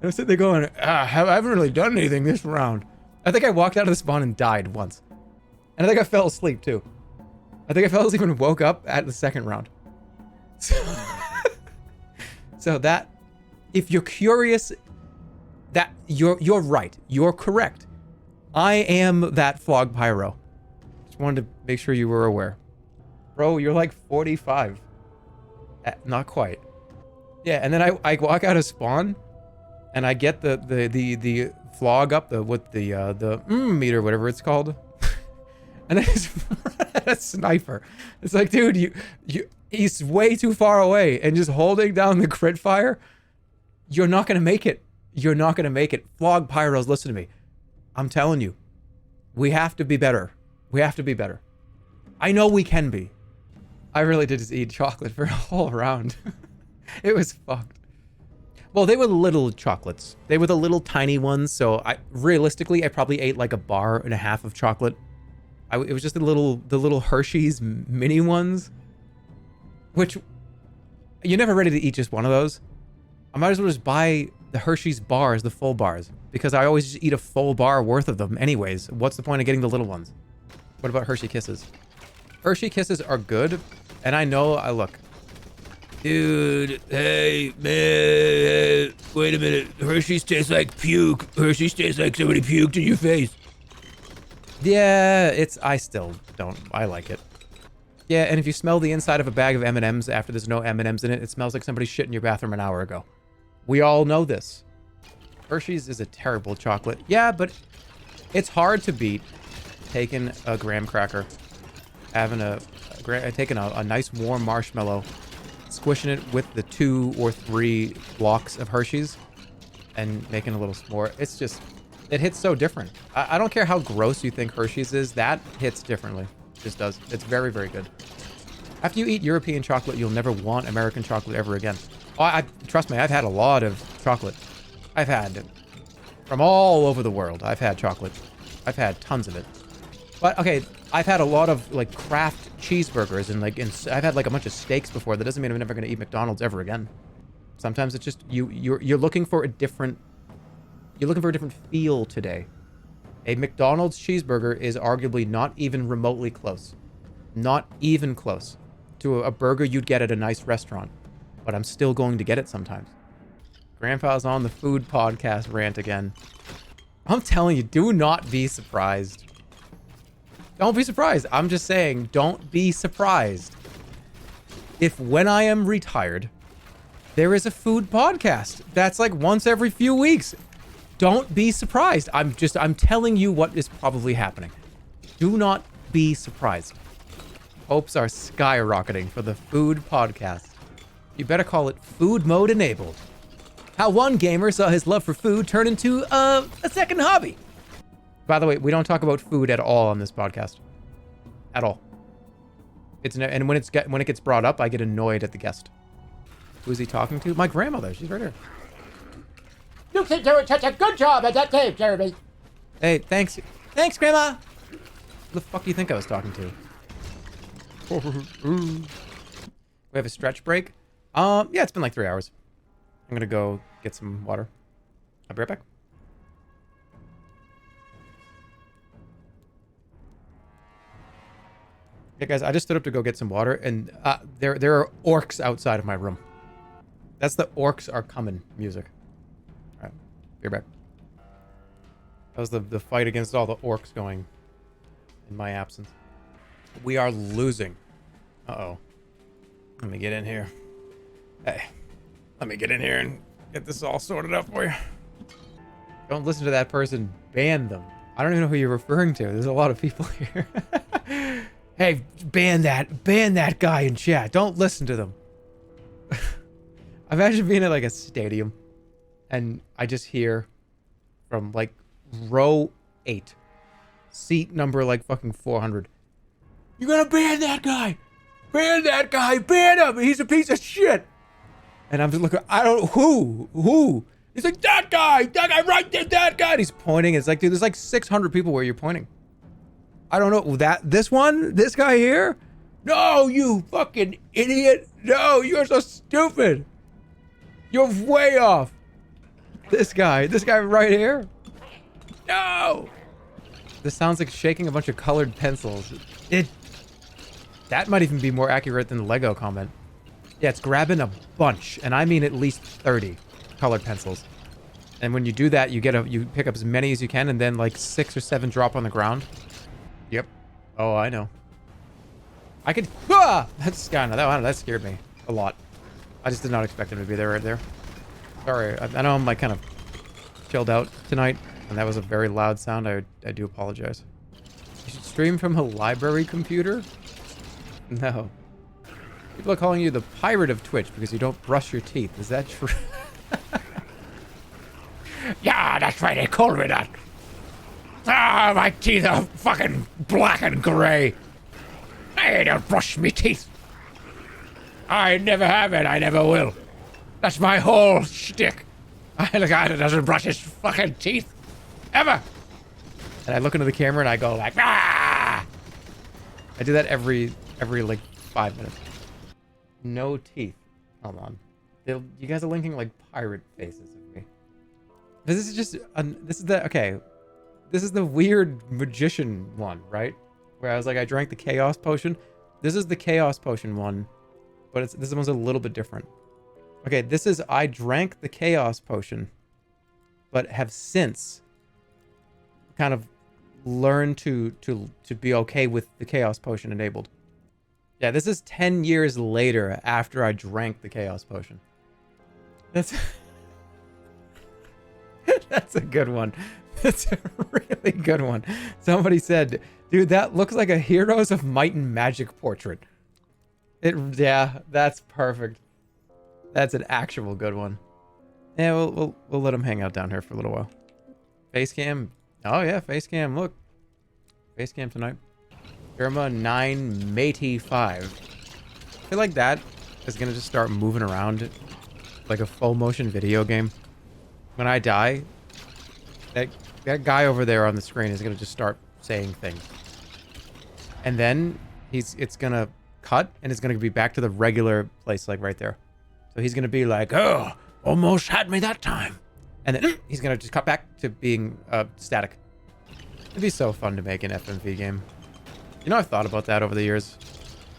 I was sitting there going, I haven't really done anything this round. I think I walked out of the spawn and died once. And I think I fell asleep, too. I think I fell asleep and woke up at the second round. So that, if you're curious, that you're right. You're correct. I am that flog pyro. Just wanted to make sure you were aware. Bro, you're like 45. Not quite. Yeah, and then I walk out of spawn, and I get the flog up, the meter, whatever it's called. And then it's a sniper. It's like, dude, he's way too far away, and just holding down the crit fire, you're not gonna make it. You're not gonna make it. Flog pyros, listen to me. I'm telling you, we have to be better. We have to be better. I know we can be. I really did just eat chocolate for a whole round. It was fucked. Well, they were little chocolates. They were the little tiny ones, so realistically, I probably ate like a bar and a half of chocolate. It was just the little Hershey's mini ones, which you're never ready to eat just one of those. I might as well just buy the Hershey's bars, the full bars, because I always just eat a full bar worth of them anyways. What's the point of getting the little ones? What about Hershey Kisses? Hershey Kisses are good, and I know, look. Dude, hey, man, wait a minute. Hershey's tastes like puke. Hershey's tastes like somebody puked in your face. Yeah, I still don't, I like it. Yeah, and if you smell the inside of a bag of M&Ms after there's no M&Ms in it, it smells like somebody shit in your bathroom an hour ago. We all know this. Hershey's is a terrible chocolate. Yeah, but it's hard to beat taking a graham cracker, having taking a nice warm marshmallow, squishing it with the 2 or 3 blocks of Hershey's, and making a little s'more. It's just, it hits so different. I don't care how gross you think Hershey's is, that hits differently. It just does. It's very, very good. After you eat European chocolate, you'll never want American chocolate ever again. Oh, trust me, I've had a lot of chocolate. I've had from all over the world. I've had chocolate. I've had tons of it. But okay, I've had a lot of like Kraft cheeseburgers and I've had like a bunch of steaks before. That doesn't mean I'm never going to eat McDonald's ever again. Sometimes it's just you're looking for a different feel today. A McDonald's cheeseburger is arguably not even remotely close. Not even close to a burger you'd get at a nice restaurant. But I'm still going to get it sometimes. Grandpa's on the food podcast rant again. I'm telling you, do not be surprised. Don't be surprised. I'm just saying, don't be surprised if when I am retired, there is a food podcast that's like once every few weeks. Don't be surprised. I'm telling you what is probably happening. Do not be surprised. Hopes are skyrocketing for the food podcast. You better call it food mode enabled. How one gamer saw his love for food turn into a second hobby. By the way, we don't talk about food at all on this podcast. At all. And when it gets brought up, I get annoyed at the guest. Who's he talking to? My grandmother. She's right here. You keep doing such a good job at that tape, Jeremy. Hey, thanks. Thanks, Grandma. Who the fuck do you think I was talking to? We have a stretch break. Yeah, it's been like 3 hours. I'm gonna go get some water. I'll be right back. Yeah, guys, I just stood up to go get some water, and there are orcs outside of my room. That's the orcs are coming music. All right, be right back. That was the fight against all the orcs going in my absence. We are losing. Uh-oh. Let me get in here. Hey, let me get in here and get this all sorted up for you. Don't listen to that person. Ban them. I don't even know who you're referring to. There's a lot of people here. Hey, ban that guy in chat. Don't listen to them. Imagine being at like a stadium and I just hear from like row 8, seat number like fucking 400. You gotta ban that guy. Ban that guy. Ban him. He's a piece of shit. And I'm just looking, I don't, who? He's like, that guy right there, that guy. And he's pointing. It's like, dude, there's like 600 people where you're pointing. I don't know, this guy here? No, you fucking idiot. No, you're so stupid. You're way off. This guy right here. No. This sounds like shaking a bunch of colored pencils. That might even be more accurate than the Lego comment. Yeah, it's grabbing a bunch, and I mean at least 30 colored pencils. And when you do that, you pick up as many as you can, and then like 6 or 7 drop on the ground. Yep. Oh, I know. I could. That scared me a lot. I just did not expect him to be there right there. Sorry, I know I'm like kind of chilled out tonight, and that was a very loud sound. I do apologize. You should stream from a library computer? No. People are calling you the pirate of Twitch because you don't brush your teeth. Is that true? Yeah, that's right. They called me that. Ah, my teeth are fucking black and gray. I don't brush me teeth. I never have it. I never will. That's my whole shtick. I'm the guy that doesn't brush his fucking teeth. Ever. And I look into the camera and I go like, ah! I do that every like 5 minutes. No teeth. Hold on. You guys are linking like pirate faces of me. This is just this is the okay. This is the weird magician one, right? Where I was like, I drank the chaos potion. This is the chaos potion one, but this one's a little bit different. Okay, this is I drank the chaos potion, but have since kind of learned to be okay with the chaos potion enabled. Yeah, this is 10 years later after I drank the chaos potion. That's that's a good one. That's a really good one. Somebody said, dude, that looks like a Heroes of Might and Magic portrait. Yeah, that's perfect. That's an actual good one. Yeah, we'll let him hang out down here for a little while. Facecam. Oh yeah, Facecam. Look. Facecam tonight. Jerma 985. I feel like that is gonna just start moving around like a full motion video game. When I die, that guy over there on the screen is gonna just start saying things. And then it's gonna cut and it's gonna be back to the regular place, like right there. So he's gonna be like, oh, almost had me that time. And then he's gonna just cut back to being static. It'd be so fun to make an FMV game. You know, I've thought about that over the years.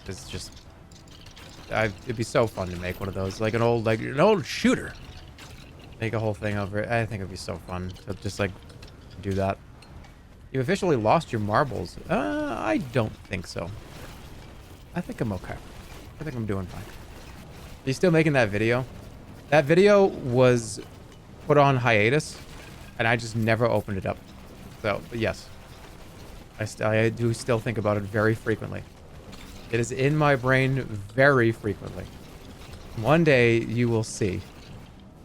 It's just, it'd be so fun to make one of those, like an old shooter. Make a whole thing over it. I think it'd be so fun to just like do that. You've officially lost your marbles. I don't think so. I think I'm okay. I think I'm doing fine. Are you still making that video? That video was put on hiatus, and I just never opened it up. So, but yes. I do still think about it very frequently. It is in my brain very frequently. One day you will see.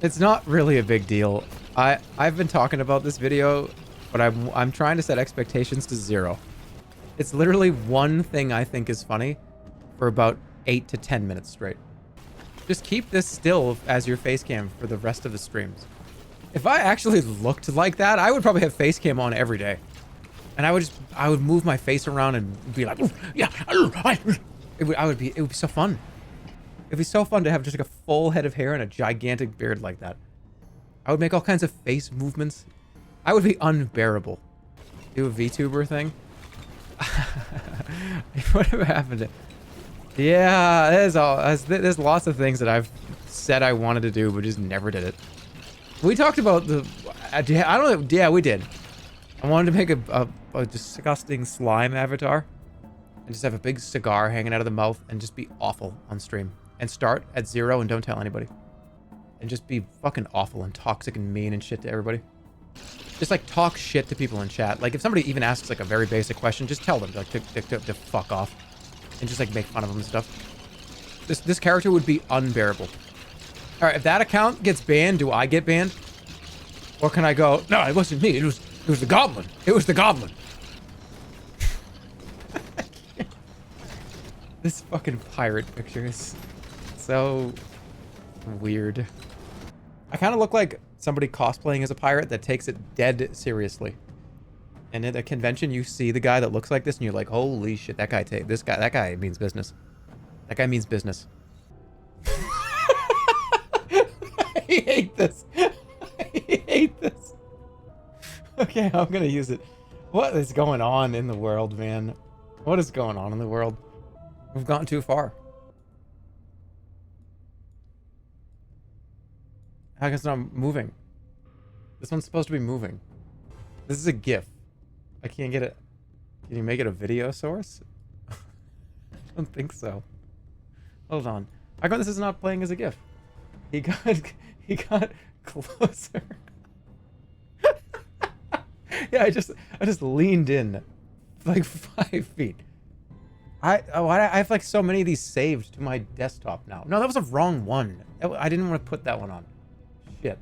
It's not really a big deal. I've been talking about this video, but I'm trying to set expectations to 0. It's literally one thing I think is funny for about 8 to 10 minutes straight. Just keep this still as your face cam for the rest of the streams. If I actually looked like that, I would probably have face cam on every day. And I would move my face around and be like, yeah, it would be so fun. It'd be so fun to have just like a full head of hair and a gigantic beard like that. I would make all kinds of face movements. I would be unbearable. Do a VTuber thing. Whatever happened to... Yeah, there's lots of things that I've said I wanted to do, but just never did it. We talked about the... I don't know. Yeah, we did. I wanted to make a disgusting slime avatar. And just have a big cigar hanging out of the mouth and just be awful on stream. And start at 0 and don't tell anybody. And just be fucking awful and toxic and mean and shit to everybody. Just like talk shit to people in chat. Like if somebody even asks like a very basic question, just tell them like to fuck off. And just like make fun of them and stuff. This character would be unbearable. Alright, if that account gets banned, do I get banned? Or can I go, no, it wasn't me, it was the goblin. It was the goblin. This fucking pirate picture is so weird. I kind of look like somebody cosplaying as a pirate that takes it dead seriously. And at a convention, you see the guy that looks like this, and you're like, "Holy shit, that guy means business. That guy means business." I hate this. I hate this. Okay, I'm gonna use it. What is going on in the world, man? What is going on in the world? We've gone too far. How come it's not moving? This one's supposed to be moving. This is a GIF. I can't get it. Can you make it a video source? I don't think so. Hold on. How come this is not playing as a GIF? He got closer. Yeah, I just leaned in like 5 feet. I have like so many of these saved to my desktop now. No, that was a wrong one. I didn't want to put that one on. Shit.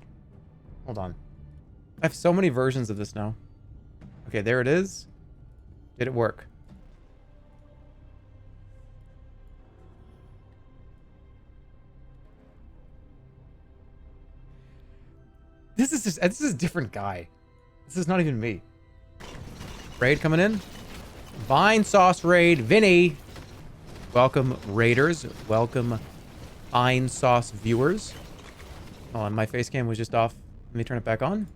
Hold on. I have so many versions of this now. Okay, there it is. Did it work? This is a different guy. This is not even me. Raid coming in. Vine Sauce Raid. Vinny. Welcome, Raiders. Welcome, Vine Sauce viewers. Hold on, my face cam was just off. Let me turn it back on.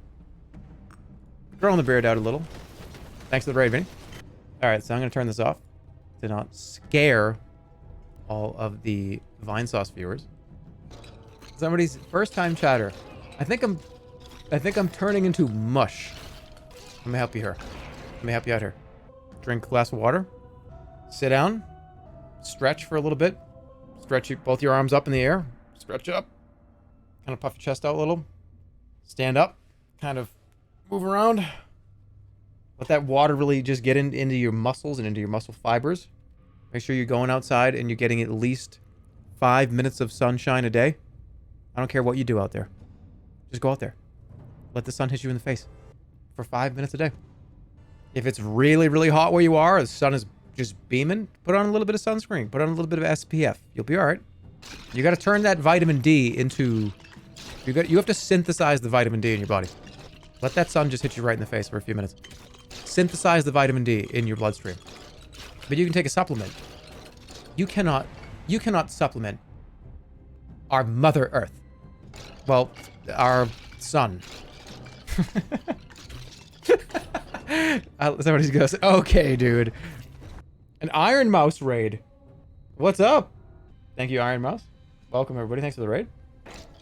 Throwing the beard out a little. Thanks for the raid, Vinny. Alright, so I'm going to turn this off to not scare all of the Vine Sauce viewers. Somebody's first time chatter. I think I'm turning into mush. Let me help you here. Let me help you out here. Drink a glass of water. Sit down. Stretch for a little bit. Stretch both your arms up in the air. Stretch up. Kind of puff your chest out a little. Stand up. Kind of move around. Let that water really just get into your muscles and into your muscle fibers. Make sure you're going outside and you're getting at least 5 minutes of sunshine a day. I don't care what you do out there. Just go out there. Let the sun hit you in the face for 5 minutes a day. If it's really, really hot where you are, the sun is just beaming, put on a little bit of sunscreen. Put on a little bit of SPF. You'll be all right. You got to turn that vitamin D into... You have to synthesize the vitamin D in your body. Let that sun just hit you right in the face for a few minutes. Synthesize the vitamin D in your bloodstream. But you can take a supplement. You cannot supplement our Mother Earth. Well, our sun. Somebody goes, okay, dude. An Iron Mouse raid. What's up? Thank you, Iron Mouse. Welcome, everybody. Thanks for the raid.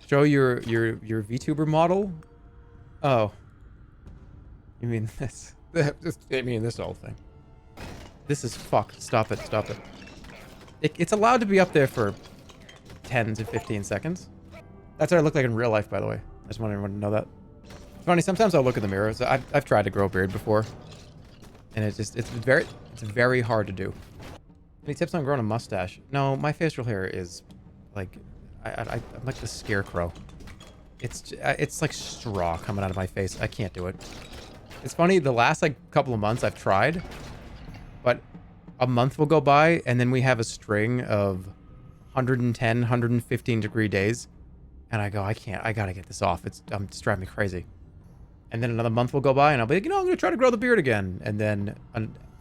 Show your VTuber model. Oh. You mean this? I mean this whole thing. This is fucked. Stop it. Stop it. It's allowed to be up there for 10 to 15 seconds. That's what I look like in real life, by the way. I just want everyone to know that. It's funny, sometimes I'll look in the mirror. So I've tried to grow a beard before. And it's very hard to do. Any tips on growing a mustache? No, my facial hair is like... I'm like the scarecrow. It's like straw coming out of my face. I can't do it. It's funny, the last like couple of months I've tried, but a month will go by and then we have a string of 110, 115 degree days. And I go, I gotta get this off. It's driving me crazy. And then another month will go by and I'll be like, I'm gonna try to grow the beard again. And then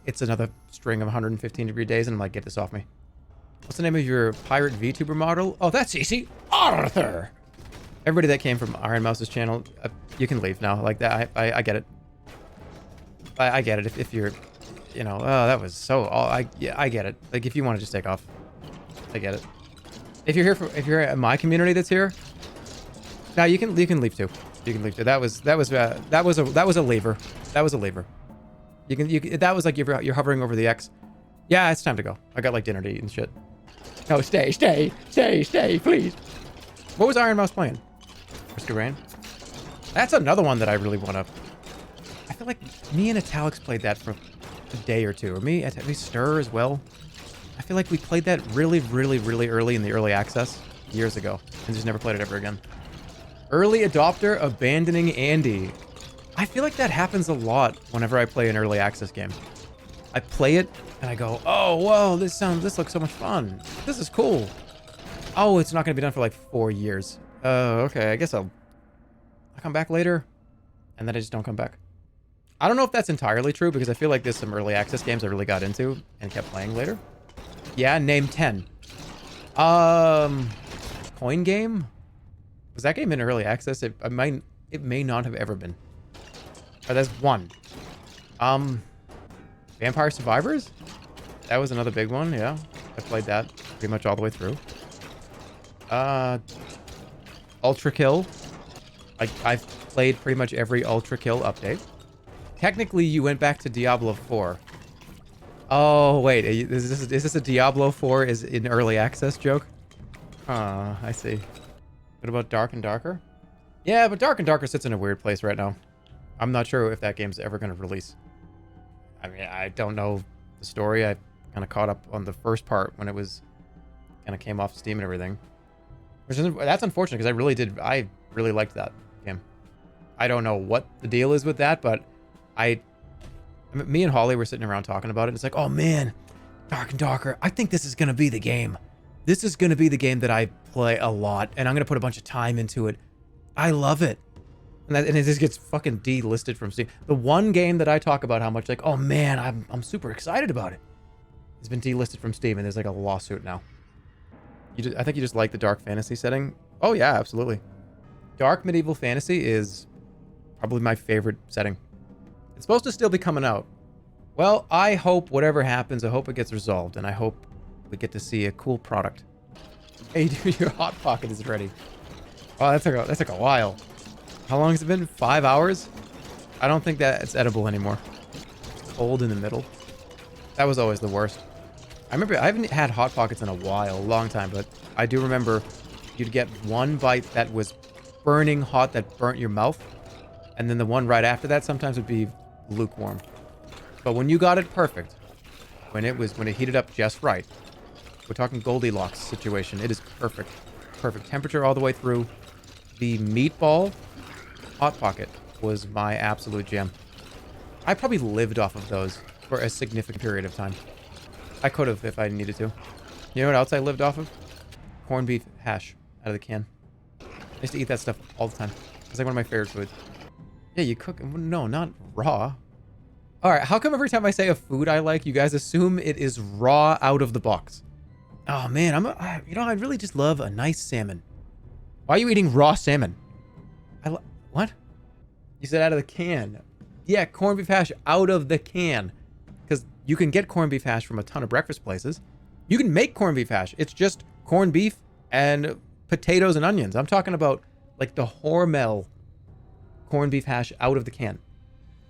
it's another string of 115 degree days and I'm like, get this off me. What's the name of your pirate VTuber model? Oh, that's easy. Arthur. Everybody that came from Iron Mouse's channel, you can leave now. Like that, I get it. I get it. If you're, oh, that was so. Yeah, I get it. Like if you want to just take off, I get it. If you're here if you're in my community that's here, now you can leave too. You can leave too. That was a lever. That was a lever. That was like you're hovering over the X. Yeah, it's time to go. I got like dinner to eat and shit. No, stay, please. What was Iron Mouse playing? Risk of Rain? That's another one that I really want to... I feel like me and Italics played that for a day or two. Or me Stir as well. I feel like we played that really, really, really early in the early access years ago. And just never played it ever again. Early adopter abandoning Andy. I feel like that happens a lot whenever I play an early access game. I play it and I go, oh, whoa, this looks so much fun. This is cool. Oh, it's not going to be done for like 4 years. Oh, okay. I guess I'll come back later. And then I just don't come back. I don't know if that's entirely true because I feel like there's some early access games I really got into and kept playing later. Yeah, name 10. Coin Game? Was that game in early access? It may not have ever been. Oh, that's 1. Vampire Survivors? That was another big one, yeah. I played that pretty much all the way through. Ultra Kill. I've played pretty much every Ultra Kill update. Technically, you went back to Diablo 4. Oh, wait. Is this a Diablo 4 is in early access joke? I see. What about Dark and Darker? Yeah, but Dark and Darker sits in a weird place right now. I'm not sure if that game's ever going to release. I mean, I don't know the story. I kind of caught up on the first part when it was kind of came off Steam and everything. That's unfortunate because I really liked that game. I don't know what the deal is with that, but me and Holly were sitting around talking about it. And it's like, oh man, Dark and Darker. I think this is going to be the game. This is going to be the game that I play a lot, and I'm going to put a bunch of time into it. I love it. And it just gets fucking delisted from Steam. The one game that I talk about how much like, oh man, I'm super excited about it. It's been delisted from Steam and there's like a lawsuit now. I think you just like the dark fantasy setting. Oh yeah, absolutely. Dark medieval fantasy is probably my favorite setting. It's supposed to still be coming out. Well, I hope whatever happens, I hope it gets resolved, and I hope we get to see a cool product. Hey, dude, your hot pocket is ready. Oh, that took a while. How long has it been? 5 hours? I don't think that it's edible anymore. It's cold in the middle. That was always the worst. I remember, I haven't had hot pockets in a while, a long time, but I do remember you'd get one bite that was burning hot that burnt your mouth, and then the one right after that sometimes would be lukewarm. But when you got it perfect, when it heated up just right, we're talking Goldilocks situation, it is perfect. Perfect temperature all the way through. The meatball hot pocket was my absolute gem. I probably lived off of those for a significant period of time. I could have if I needed to. You know what else I lived off of? Corned beef hash out of the can. I used to eat that stuff all the time. It's like one of my favorite foods. Yeah, you cook... No, not raw. Alright, how come every time I say a food I like, you guys assume it is raw out of the box? Oh man, I really just love a nice salmon. Why are you eating raw salmon? What? You said out of the can. Yeah, corned beef hash out of the can. Because you can get corned beef hash from a ton of breakfast places. You can make corned beef hash. It's just corned beef and potatoes and onions. I'm talking about like the Hormel corned beef hash out of the can.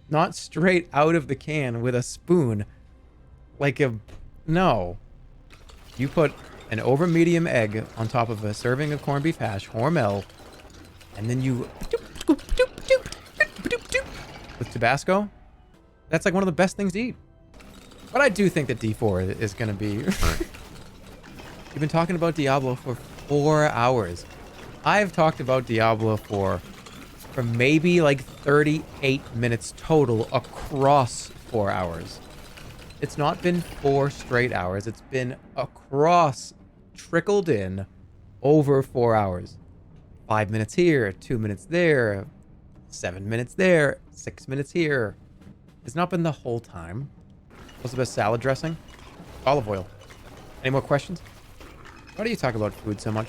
Not straight out of the can with a spoon. No. You put an over medium egg on top of a serving of corned beef hash, Hormel, and then you with Tabasco. That's like one of the best things to eat. But I do think that D4 is going to be... You've been talking about Diablo for 4 hours. I've talked about Diablo for maybe like 38 minutes total across 4 hours. It's not been 4 straight hours. It's been across, trickled in, over 4 hours. 5 minutes here, 2 minutes there, 7 minutes there, 6 minutes here. It's not been the whole time. What's the best salad dressing? Olive oil. Any more questions? Why do you talk about food so much?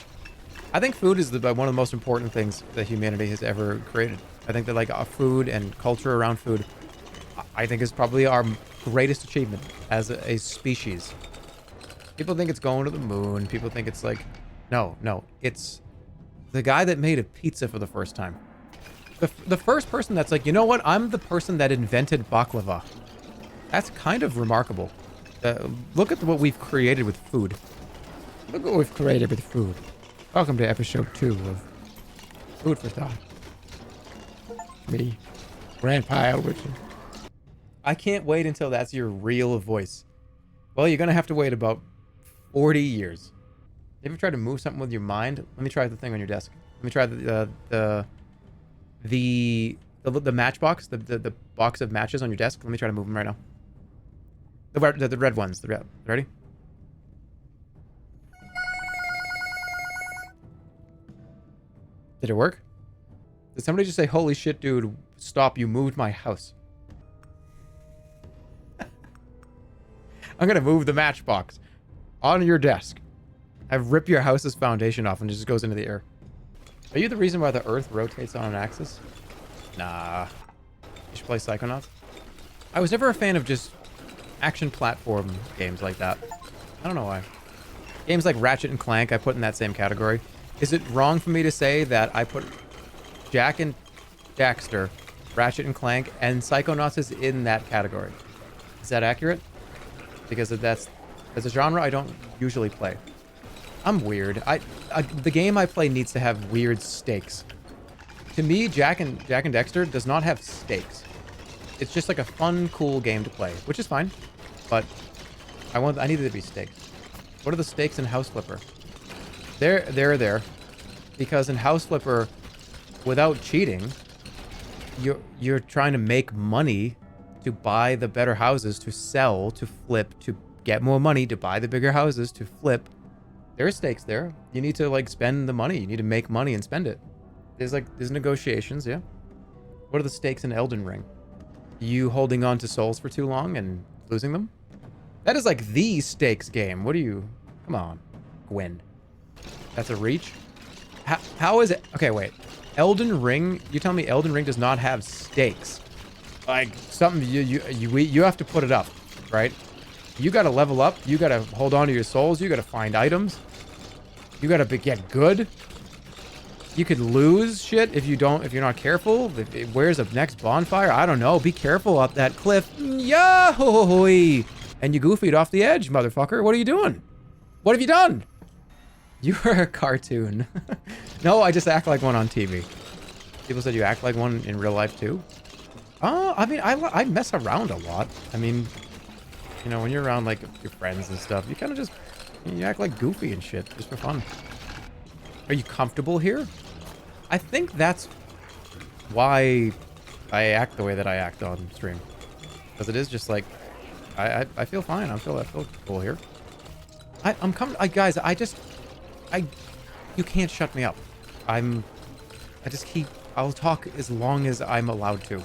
I think food is one of the most important things that humanity has ever created. I think that like food and culture around food, I think is probably our greatest achievement as a species. People think it's going to the moon. People think it's like, no, it's the guy that made a pizza for the first time. The first person that's like, you know what? I'm the person that invented baklava. That's kind of remarkable. Look at what we've created with food. Look what we've created with food. Welcome to episode 2 of Food for Thought. Me, Grandpa Elwichin. I can't wait until that's your real voice. Well, you're gonna have to wait about 40 years. Have you tried to move something with your mind? Let me try the thing on your desk. Let me try the matchbox, the box of matches on your desk. Let me try to move them right now. The red ones. Ready? Did it work? Did somebody just say, holy shit, dude, stop, you moved my house? I'm gonna move the matchbox on your desk. I've ripped your house's foundation off and it just goes into the air. Are you the reason why the earth rotates on an axis? Nah. You should play Psychonauts. I was never a fan of just action platform games like that. I don't know why. Games like Ratchet and Clank I put in that same category. Is it wrong for me to say that I put Jak and Daxter, Ratchet and Clank, and Psychonauts is in that category? Is that accurate? Because that's a genre I don't usually play. I'm weird. The game I play needs to have weird stakes. To me, Jak and Daxter does not have stakes. It's just like a fun, cool game to play, which is fine. But I need it to be stakes. What are the stakes in House Flipper? They're there because in House Flipper, without cheating, you're trying to make money to buy the better houses, to sell, to flip, to get more money, to buy the bigger houses, to flip. There are stakes there. You need to like spend the money. You need to make money and spend it. There's negotiations, yeah. What are the stakes in Elden Ring? You holding on to souls for too long and losing them? That is like the stakes game. What are you? Come on, Gwen. That's a reach? How is it? Okay, wait. Elden Ring, you tell me Elden Ring does not have stakes. Like, something you have to put it up, right? You gotta level up, you gotta hold on to your souls, you gotta find items. You gotta get good. You could lose shit if you're not careful. Where's the next bonfire? I don't know. Be careful up that cliff. Yahoo! And you goofied off the edge, motherfucker. What are you doing? What have you done? You are a cartoon. No, I just act like one on TV. People said you act like one in real life too. I mean, I mess around a lot. I mean, you know, when you're around like your friends and stuff, you kind of just, you act like goofy and shit just for fun. Are you comfortable here? I think that's why I act the way that I act on stream. Because it is just like, I feel fine. I feel cool here. I'm coming, guys, you can't shut me up. I'll talk as long as I'm allowed to.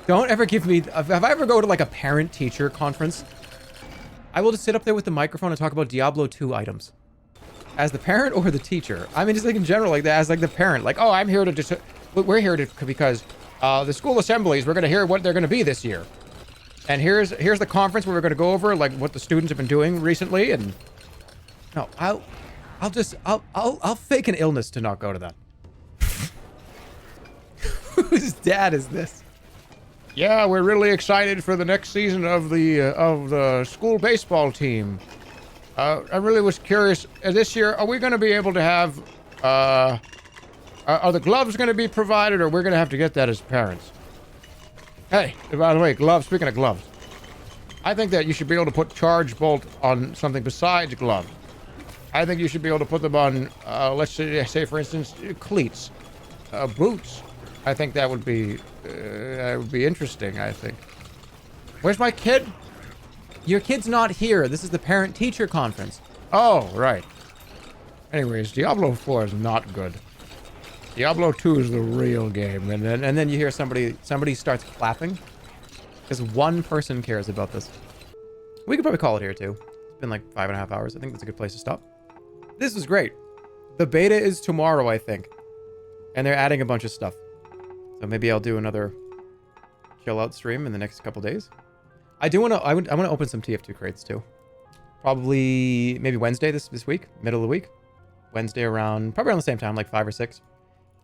Don't ever give me, if I ever go to like a parent-teacher conference, I will just sit up there with the microphone and talk about Diablo 2 items. As the parent or the teacher? I mean, just like in general, like that, as like the parent. Like, oh, I'm here to just, we're here to, because the school assemblies, we're going to hear what they're going to be this year. And here's the conference where we're going to go over like what the students have been doing recently. And no, I'll fake an illness to not go to that. Whose dad is this? Yeah, we're really excited for the next season of the school baseball team. I really was curious, this year, are we going to be able to have, are the gloves going to be provided, or we're going to have to get that as parents? Hey, by the way, gloves, speaking of gloves, I think that you should be able to put charge bolt on something besides gloves. I think you should be able to put them on, let's say for instance, cleats, boots. I think that would be interesting, I think. Where's my kid? Your kid's not here. This is the parent-teacher conference. Oh, right. Anyways, Diablo 4 is not good. Diablo 2 is the real game. And then you hear somebody starts clapping. Because one person cares about this. We could probably call it here, too. It's been like 5.5 hours. I think that's a good place to stop. This is great. The beta is tomorrow, I think. And they're adding a bunch of stuff. So maybe I'll do another chill-out stream in the next couple days. I want to open some TF2 crates too. Probably maybe Wednesday this week, middle of the week. Wednesday probably around the same time, like 5 or 6.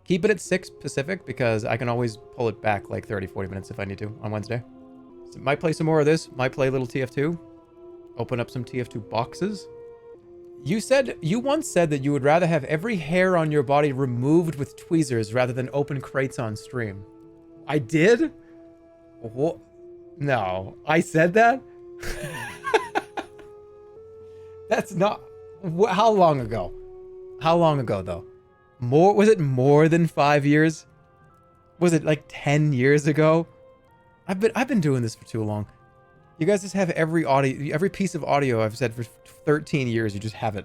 Keep it at 6 Pacific because I can always pull it back like 30, 40 minutes if I need to on Wednesday. So might play some more of this, might play a little TF2. Open up some TF2 boxes. You once said that you would rather have every hair on your body removed with tweezers rather than open crates on stream. I did? What? No, I said that? That's not... How long ago? How long ago, though? Was it more than 5 years? Was it like 10 years ago? I've been doing this for too long. You guys just have every piece of audio I've said for 13 years, you just have it.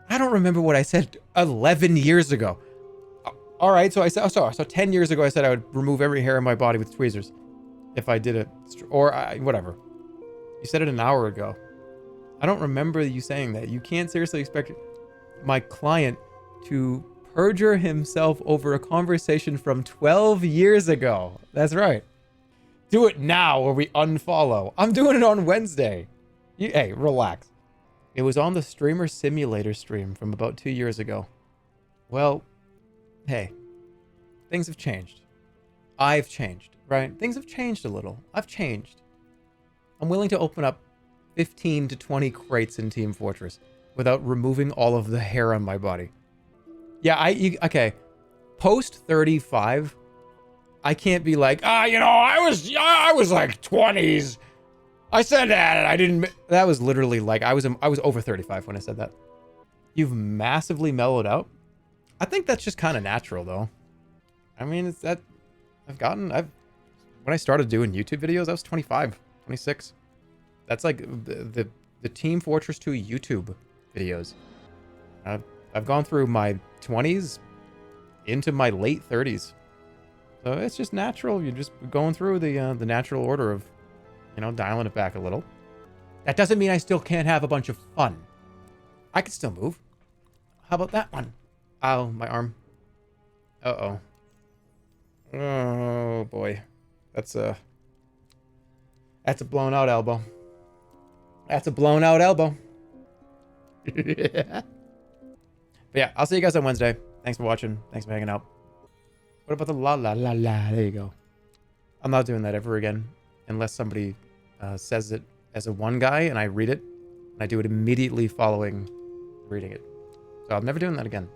I don't remember what I said 11 years ago. All right, so I said, so 10 years ago I said I would remove every hair on my body with tweezers. If I did it, or whatever. You said it an hour ago. I don't remember you saying that. You can't seriously expect my client to perjure himself over a conversation from 12 years ago. That's right. Do it now or we unfollow. I'm doing it on Wednesday. Hey, relax. It was on the Streamer Simulator stream from about 2 years ago. Well, hey, things have changed. I've changed, right? Things have changed a little. I've changed. I'm willing to open up 15 to 20 crates in Team Fortress without removing all of the hair on my body. Yeah, okay. Post 35, I can't be like, I was like 20s. I said that and I didn't. That was literally like I was over 35 when I said that. You've massively mellowed out. I think that's just kind of natural though. I mean, it's that when I started doing YouTube videos, I was 25, 26. That's like the Team Fortress 2 YouTube videos. I've gone through my 20s into my late 30s. So it's just natural. You're just going through the natural order of, dialing it back a little. That doesn't mean I still can't have a bunch of fun. I can still move. How about that one? Ow, my arm. Uh-oh. Oh, boy. That's a blown out elbow. That's a blown out elbow. But yeah, I'll see you guys on Wednesday. Thanks for watching. Thanks for hanging out. What about the la la la la? There you go. I'm not doing that ever again unless somebody says it as a one guy and I read it. And I do it immediately following reading it. So I'm never doing that again.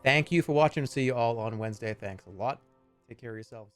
Thank you for watching. See you all on Wednesday. Thanks a lot. Take care of yourselves.